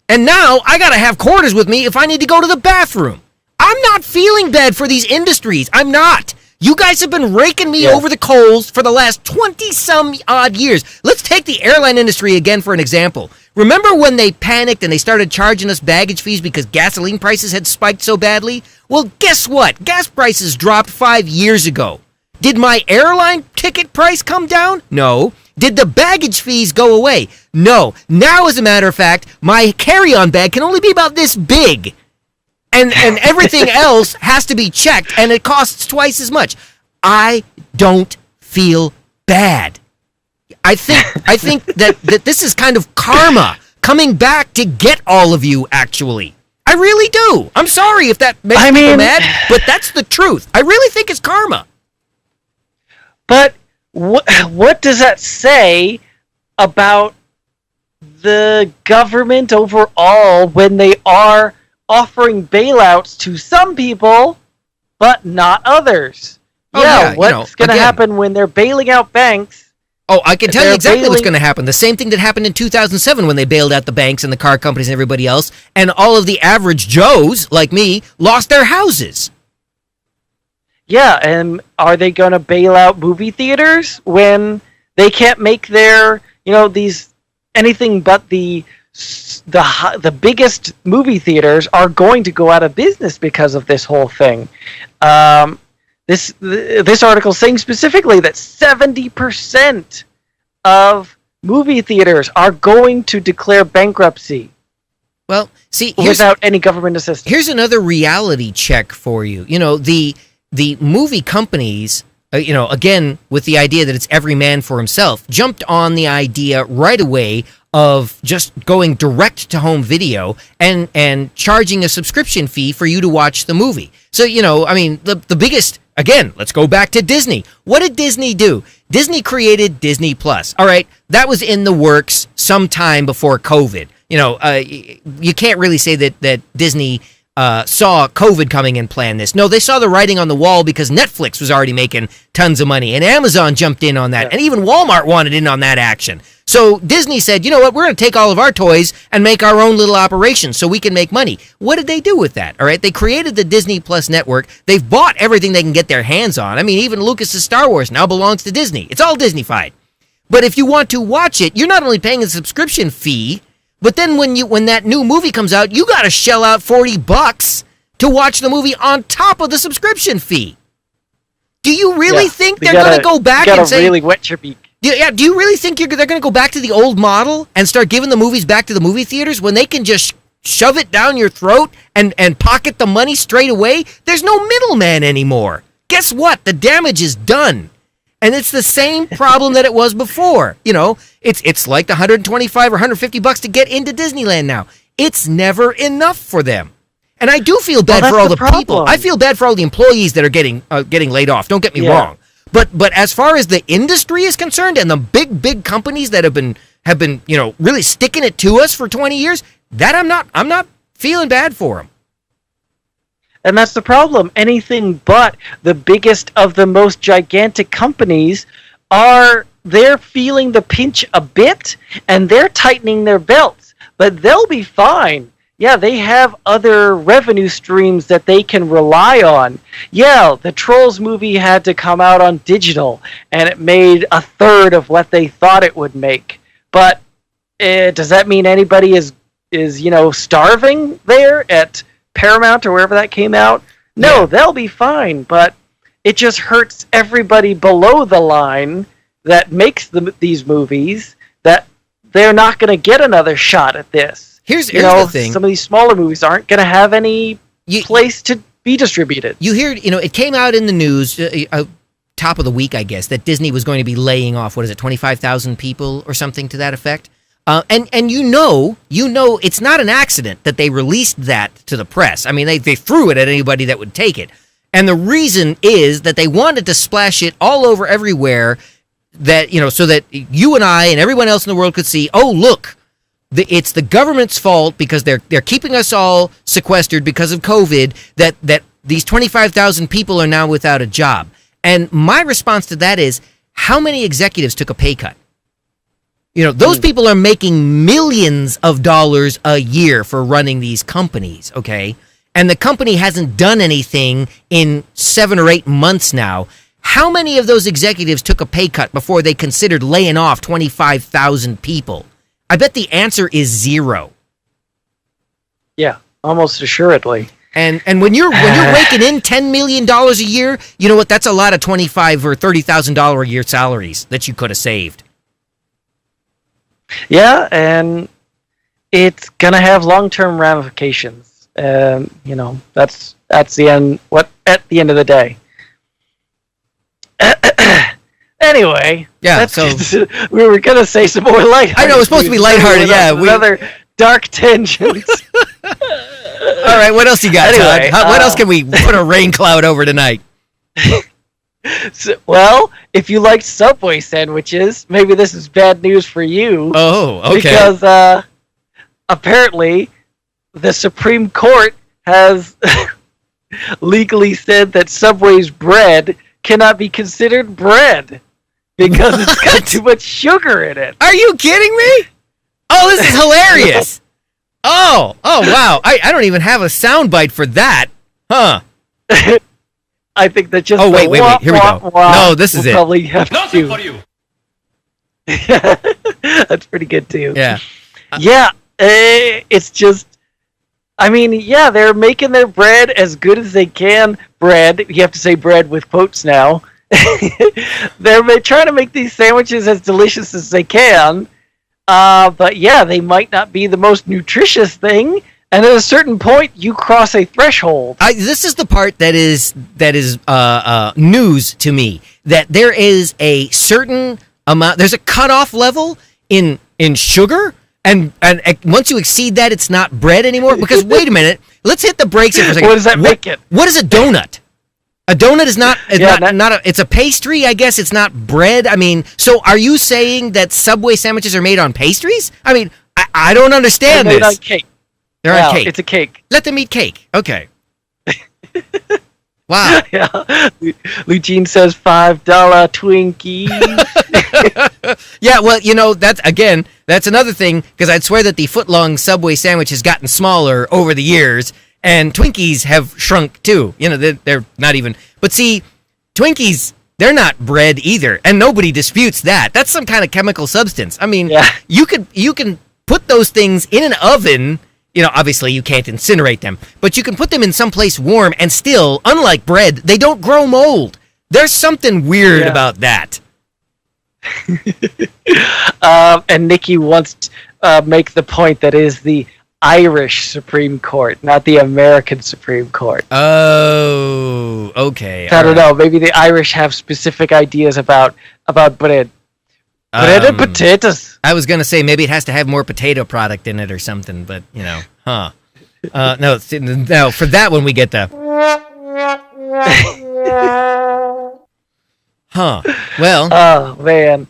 [SPEAKER 2] And now I gotta have quarters with me if I need to go to the bathroom. I'm not feeling bad for these industries. I'm not. You guys have been raking me over the coals for the last 20-some odd years. Let's take the airline industry again for an example. Remember when they panicked and they started charging us baggage fees because gasoline prices had spiked so badly? Well, guess what? Gas prices dropped 5 years ago. Did my airline ticket price come down? No. Did the baggage fees go away? No. Now, as a matter of fact, my carry-on bag can only be about this big. And everything else has to be checked, and it costs twice as much. I don't feel bad. I think that this is kind of karma coming back to get all of you, actually. I really do. I'm sorry if that makes people mad, but that's the truth. I really think it's karma.
[SPEAKER 3] But what does that say about the government overall when they are offering bailouts to some people, but not others? What's going to happen when they're bailing out banks?
[SPEAKER 2] Oh, I can tell you exactly what's going to happen. The same thing that happened in 2007 when they bailed out the banks and the car companies and everybody else, and all of the average Joes, like me, lost their houses.
[SPEAKER 3] Yeah, and are they going to bail out movie theaters when they can't make their, these anything but the biggest movie theaters are going to go out of business because of this whole thing. This article saying specifically that 70% of movie theaters are going to declare bankruptcy.
[SPEAKER 2] Well, see,
[SPEAKER 3] without any government assistance.
[SPEAKER 2] Here's another reality check for you. The movie companies, again, with the idea that it's every man for himself, jumped on the idea right away of just going direct to home video and charging a subscription fee for you to watch the movie. So, the biggest, again, let's go back to Disney. What did Disney do? Disney created Disney Plus. All right, that was in the works sometime before COVID. You can't really say that Disney saw COVID coming and planned this. No, they saw the writing on the wall because Netflix was already making tons of money, and Amazon jumped in on that, and even Walmart wanted in on that action. So Disney said, you know what, we're going to take all of our toys and make our own little operation so we can make money. What did they do with that? All right, they created the Disney Plus network. They've bought everything they can get their hands on. I mean, even Lucas's Star Wars now belongs to Disney. It's all Disney-fied. But if you want to watch it, you're not only paying a subscription fee, but then when that new movie comes out, you got to shell out $40 to watch the movie on top of the subscription fee. Do you really think they're going to go back and say...
[SPEAKER 3] really wet your beak.
[SPEAKER 2] Yeah, do you really think they're going to go back to the old model and start giving the movies back to the movie theaters when they can just shove it down your throat and pocket the money straight away? There's no middleman anymore. Guess what? The damage is done. And it's the same problem that it was before. It's like the $125 or $150 to get into Disneyland now. It's never enough for them. And I do feel bad for all the people. I feel bad for all the employees that are getting laid off. Don't get me wrong. But as far as the industry is concerned and the big companies that have been really sticking it to us for 20 years, that I'm not feeling bad for them.
[SPEAKER 3] And that's the problem. Anything but the biggest of the most gigantic companies they're feeling the pinch a bit, and they're tightening their belts. But they'll be fine. Yeah, they have other revenue streams that they can rely on. Yeah, the Trolls movie had to come out on digital, and it made a third of what they thought it would make. But does that mean anybody is starving there at Paramount or wherever that came out? No, they'll be fine, but it just hurts everybody below the line that makes these movies, that they're not going to get another shot at this.
[SPEAKER 2] Here's the thing.
[SPEAKER 3] Some of these smaller movies aren't going to have any place to be distributed.
[SPEAKER 2] You hear, it came out in the news, top of the week, I guess, that Disney was going to be laying off, 25,000 people or something to that effect. And it's not an accident that they released that to the press. I mean, they threw it at anybody that would take it. And the reason is that they wanted to splash it all over everywhere, that so that you and I and everyone else in the world could see, oh, look, it's the government's fault because they're keeping us all sequestered because of COVID, that these 25,000 people are now without a job. And my response to that is, how many executives took a pay cut? Those people are making millions of dollars a year for running these companies, okay? And the company hasn't done anything in 7 or 8 months now. How many of those executives took a pay cut before they considered laying off 25,000 people? I bet the answer is 0.
[SPEAKER 3] Yeah, almost assuredly.
[SPEAKER 2] And when you're raking in $10 million a year, you know what? That's a lot of $25,000 or $30,000 a year salaries that you could have saved.
[SPEAKER 3] Yeah, and it's gonna have long-term ramifications. That's the end. At the end of the day. Anyway,
[SPEAKER 2] yeah. So
[SPEAKER 3] we were gonna say some more lighthearted.
[SPEAKER 2] I know it's supposed to be lighthearted. Yeah,
[SPEAKER 3] another dark tangents.
[SPEAKER 2] All right, what else you got,
[SPEAKER 3] anyway,
[SPEAKER 2] Todd? What else can we put a rain cloud over tonight?
[SPEAKER 3] Well, if you like Subway sandwiches, maybe this is bad news for you.
[SPEAKER 2] Oh, okay.
[SPEAKER 3] Because apparently the Supreme Court has legally said that Subway's bread cannot be considered bread because it's got too much sugar in it.
[SPEAKER 2] Are you kidding me? Oh, this is hilarious. Oh, wow. I don't even have a soundbite for that. Huh.
[SPEAKER 3] I think that just
[SPEAKER 2] Oh,
[SPEAKER 3] the
[SPEAKER 2] wait. Here we go. No, this is
[SPEAKER 3] we'll
[SPEAKER 2] it.
[SPEAKER 3] Probably have
[SPEAKER 1] Nothing
[SPEAKER 3] to.
[SPEAKER 1] for you.
[SPEAKER 3] That's pretty good too.
[SPEAKER 2] Yeah.
[SPEAKER 3] Yeah, it's just. I mean, yeah, they're making their bread as good as they can. Bread, you have to say bread with quotes now. They're trying to make these sandwiches as delicious as they can. But yeah, they might not be the most nutritious thing. And at a certain point, you cross a threshold.
[SPEAKER 2] This is the part that is news to me. That there is a certain amount. There's a cutoff level in sugar, and once you exceed that, it's not bread anymore. Because wait a minute, let's hit the brakes here for a second.
[SPEAKER 3] What does that make it?
[SPEAKER 2] What is a donut? A donut is not. It's a pastry. I guess it's not bread. I mean, so are you saying that Subway sandwiches are made on pastries? I mean, I don't understand
[SPEAKER 3] They're
[SPEAKER 2] this.
[SPEAKER 3] made on cake.
[SPEAKER 2] They're on cake.
[SPEAKER 3] It's a cake.
[SPEAKER 2] Let them eat cake. Okay. Wow.
[SPEAKER 3] Yeah. Eugene says $5 Twinkies.
[SPEAKER 2] Yeah, well, that's another thing, because I'd swear that the foot-long Subway sandwich has gotten smaller over the years, and Twinkies have shrunk too. They're not even. But see, Twinkies, they're not bread either, and nobody disputes that. That's some kind of chemical substance. I mean, you can put those things in an oven. Obviously you can't incinerate them, but you can put them in someplace warm, and still, unlike bread, they don't grow mold. There's something weird about that.
[SPEAKER 3] And Nikki wants to make the point that it is the Irish Supreme Court, not the American Supreme Court.
[SPEAKER 2] Oh, okay.
[SPEAKER 3] I don't know. Maybe the Irish have specific ideas about bread. Bread and potatoes.
[SPEAKER 2] I was going to say maybe it has to have more potato product in it or something, but, huh. No, for that one we get the... Huh. Well...
[SPEAKER 3] Oh, man.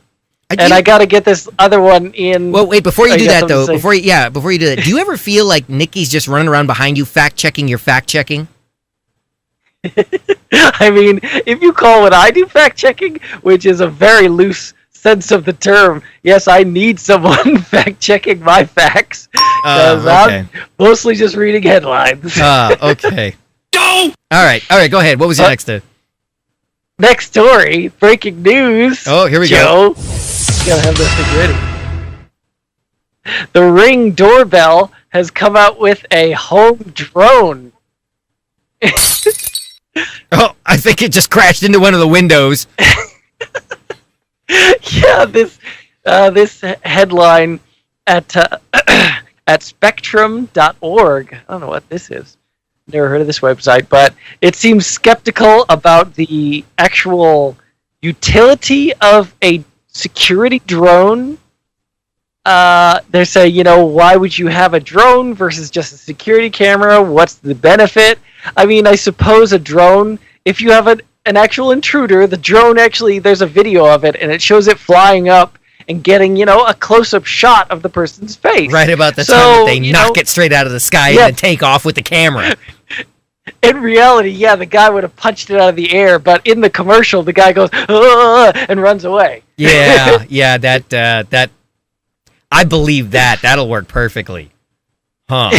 [SPEAKER 3] I got to get this other one in...
[SPEAKER 2] Well, wait, before you do that, though, before you do that, do you ever feel like Nikki's just running around behind you fact-checking your fact-checking?
[SPEAKER 3] I mean, if you call what I do fact-checking, which is a very loose sense of the term, yes, I need someone fact-checking my facts, because I'm mostly just reading headlines.
[SPEAKER 2] Okay. Go! All right, go ahead. What was your next?
[SPEAKER 3] Next story, breaking news.
[SPEAKER 2] Oh, here we
[SPEAKER 3] go. Gotta have this thing ready. The Ring doorbell has come out with a home drone.
[SPEAKER 2] Oh, I think it just crashed into one of the windows.
[SPEAKER 3] Yeah, this headline at spectrum.org. I don't know what this is. Never heard of this website, but it seems skeptical about the actual utility of a security drone. They're saying, why would you have a drone versus just a security camera? What's the benefit? I mean, I suppose a drone, if you have an actual intruder, the drone actually, there's a video of it, and it shows it flying up and getting, a close-up shot of the person's face.
[SPEAKER 2] Right about the time that they knock it straight out of the sky and then take off with the camera.
[SPEAKER 3] In reality, the guy would have punched it out of the air, but in the commercial, the guy goes, and runs away.
[SPEAKER 2] Yeah, that I believe that. That'll work perfectly. Huh.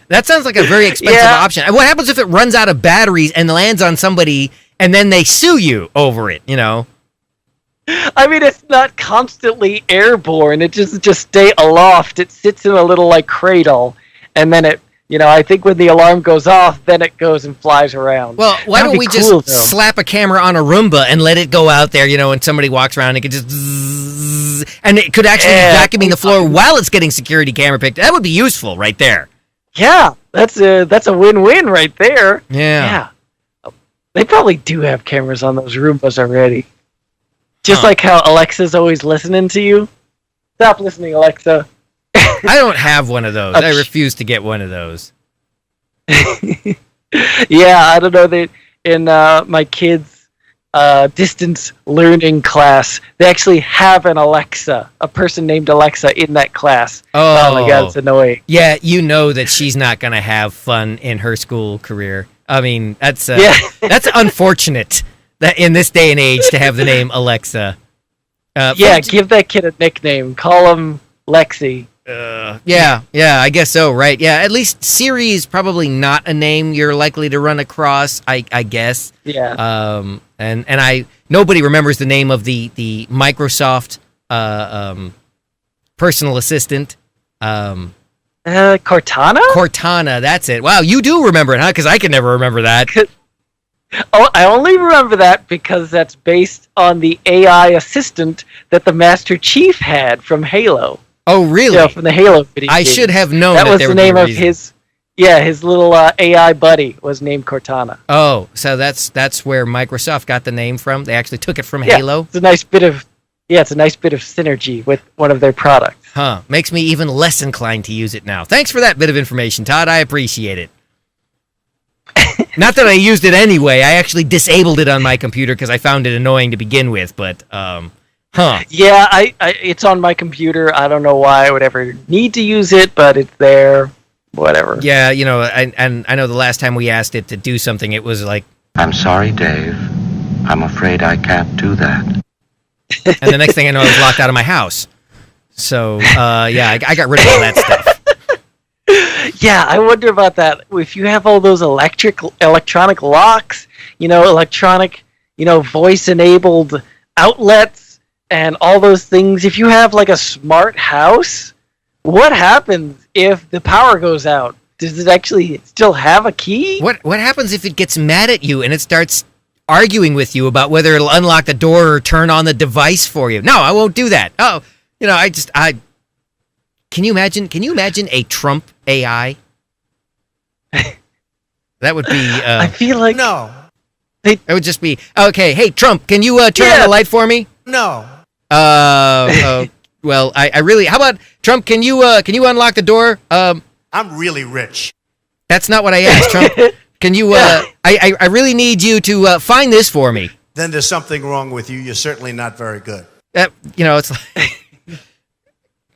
[SPEAKER 2] That sounds like a very expensive option. And what happens if it runs out of batteries and lands on somebody and then they sue you over it,
[SPEAKER 3] I mean, it's not constantly airborne. It just stay aloft. It sits in a little, cradle. And then it, I think when the alarm goes off, then it goes and flies around.
[SPEAKER 2] Well, why don't we just slap a camera on a Roomba and let it go out there, and somebody walks around, it could just zzz, and it could actually be vacuuming the floor while it's getting security camera picked. That would be useful right there.
[SPEAKER 3] Yeah, that's a win-win right there.
[SPEAKER 2] Yeah.
[SPEAKER 3] They probably do have cameras on those Roombas already. Just like how Alexa's always listening to you. Stop listening, Alexa.
[SPEAKER 2] I don't have one of those. I refuse to get one of those.
[SPEAKER 3] Yeah, I don't know. That in my kids' distance learning class, they actually have an Alexa, a person named Alexa in that class. Oh my God, it's annoying.
[SPEAKER 2] Yeah, that she's not going to have fun in her school career. I mean, that's unfortunate that in this day and age to have the name Alexa.
[SPEAKER 3] Give that kid a nickname. Call him Lexi.
[SPEAKER 2] Yeah, I guess so, right? Yeah, at least Siri is probably not a name you're likely to run across, I guess.
[SPEAKER 3] Yeah.
[SPEAKER 2] And nobody remembers the name of the Microsoft personal assistant.
[SPEAKER 3] Cortana?
[SPEAKER 2] Cortana, that's it. Wow, you do remember it, huh? Because I can never remember that.
[SPEAKER 3] Oh, I only remember that because that's based on the AI assistant that the Master Chief had from Halo.
[SPEAKER 2] Oh, really?
[SPEAKER 3] Yeah, from the Halo video
[SPEAKER 2] I
[SPEAKER 3] game.
[SPEAKER 2] should have known
[SPEAKER 3] that was
[SPEAKER 2] there
[SPEAKER 3] the
[SPEAKER 2] would be
[SPEAKER 3] name
[SPEAKER 2] a
[SPEAKER 3] of
[SPEAKER 2] reason.
[SPEAKER 3] his little AI buddy was named Cortana.
[SPEAKER 2] Oh, so that's where Microsoft got the name from? They actually took it from
[SPEAKER 3] Yeah,
[SPEAKER 2] Halo?
[SPEAKER 3] it's a nice bit of synergy with one of their products.
[SPEAKER 2] Huh. Makes me even less inclined to use it now. Thanks for that bit of information, Todd. I appreciate it. Not that I used it anyway. I actually disabled it on my computer because I found it annoying to begin with, but,
[SPEAKER 3] Yeah, I it's on my computer. I don't know why I would ever need to use it, but it's there. Whatever.
[SPEAKER 2] Yeah, and I know the last time we asked it to do something, it was like...
[SPEAKER 12] I'm sorry, Dave. I'm afraid I can't do that.
[SPEAKER 2] And the next thing I know, I was locked out of my house. So, yeah, I got rid of all that stuff.
[SPEAKER 3] Yeah, I wonder about that. If you have all those electronic locks, electronic, voice-enabled outlets and all those things, if you have like a smart house, what happens if the power goes out? Does it actually still have a key?
[SPEAKER 2] What happens if it gets mad at you and it starts arguing with you about whether it'll unlock the door or turn on the device for you? No, I won't do that. Oh, Can you imagine a Trump AI? That would be...
[SPEAKER 3] I feel like...
[SPEAKER 4] No.
[SPEAKER 2] It would just be, okay, hey, Trump, can you turn on the light for me?
[SPEAKER 4] No.
[SPEAKER 2] Well, I really... How about, Trump, can you unlock the door?
[SPEAKER 4] I'm really rich.
[SPEAKER 2] That's not what I asked, Trump. Can you... I really need you to find this for me.
[SPEAKER 4] Then there's something wrong with you. You're certainly not very good.
[SPEAKER 2] It's like...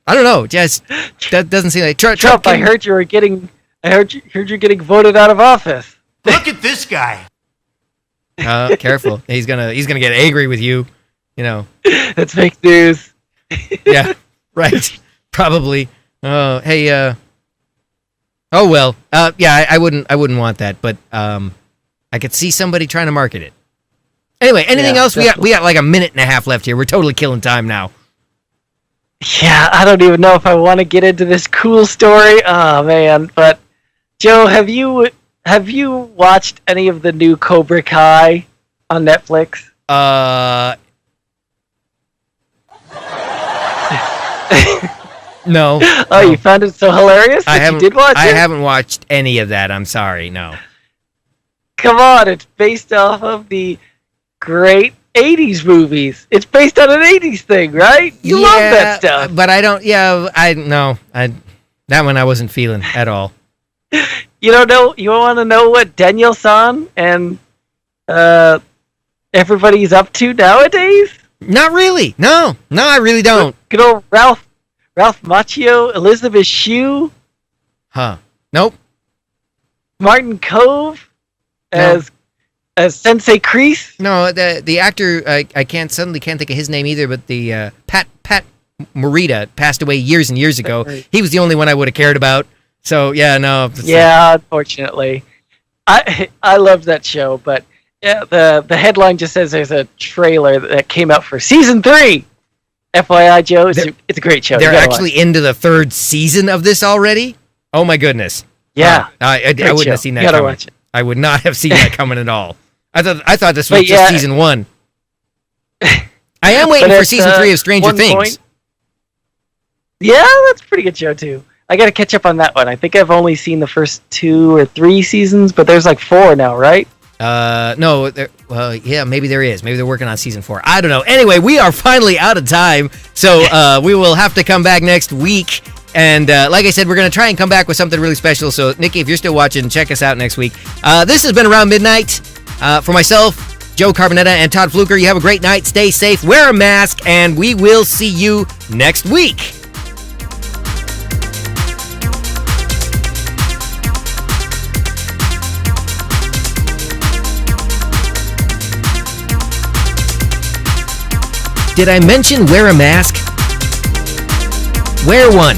[SPEAKER 2] I don't know. Just that doesn't seem like
[SPEAKER 3] Trump. I heard you're getting voted out of office.
[SPEAKER 4] Look at this guy.
[SPEAKER 2] Careful. He's gonna get angry with you.
[SPEAKER 3] That's fake news.
[SPEAKER 2] Yeah. Right. Probably. Hey. Oh well. Yeah. I wouldn't want that, but I could see somebody trying to market it. Anyway, anything else?
[SPEAKER 3] Definitely.
[SPEAKER 2] We got like a minute and a half left here. We're totally killing time now.
[SPEAKER 3] Yeah, I don't even know if I want to get into this cool story. Oh man, but Joe, have you watched any of the new Cobra Kai on Netflix?
[SPEAKER 2] No.
[SPEAKER 3] Oh, you found it so hilarious that you did watch it?
[SPEAKER 2] I haven't watched any of that. I'm sorry. No.
[SPEAKER 3] Come on, it's based off of the great 80s movies. It's based on an 80s thing, right? You love that stuff.
[SPEAKER 2] But I don't. Yeah, that one I wasn't feeling at all.
[SPEAKER 3] You don't know? You want to know what Daniel-san and everybody's up to nowadays?
[SPEAKER 2] Not really. No, I really don't.
[SPEAKER 3] Good old Ralph Macchio, Elizabeth Shue.
[SPEAKER 2] Huh. Nope.
[SPEAKER 3] Martin Cove as Sensei Kreese.
[SPEAKER 2] No, the actor I can't think of his name either, but the Pat Morita passed away years and years ago. He was the only one I would have cared about. So yeah, no.
[SPEAKER 3] Yeah, unfortunately, I loved that show, but yeah, the headline just says there's a trailer that came out for season 3. FYI, Joe, it's a great show.
[SPEAKER 2] They're actually into the 3rd season of this already. Oh my goodness.
[SPEAKER 3] Yeah,
[SPEAKER 2] I wouldn't have seen that
[SPEAKER 3] coming.
[SPEAKER 2] Watch it. I would not have seen that coming at all. I thought this was just season 1. I am waiting for season 3 of Stranger Things.
[SPEAKER 3] Yeah, that's a pretty good show too. I got to catch up on that one. I think I've only seen the first 2 or 3 seasons, but there's like 4 now, right?
[SPEAKER 2] No. Yeah, maybe there is. Maybe they're working on season 4. I don't know. Anyway, we are finally out of time, so we will have to come back next week. And like I said, we're going to try and come back with something really special. So, Nikki, if you're still watching, check us out next week. This has been Around Midnight. For myself, Joe Carbonetta, and Todd Fluker, you have a great night. Stay safe, wear a mask, and we will see you next week. Did I mention wear a mask? Wear one.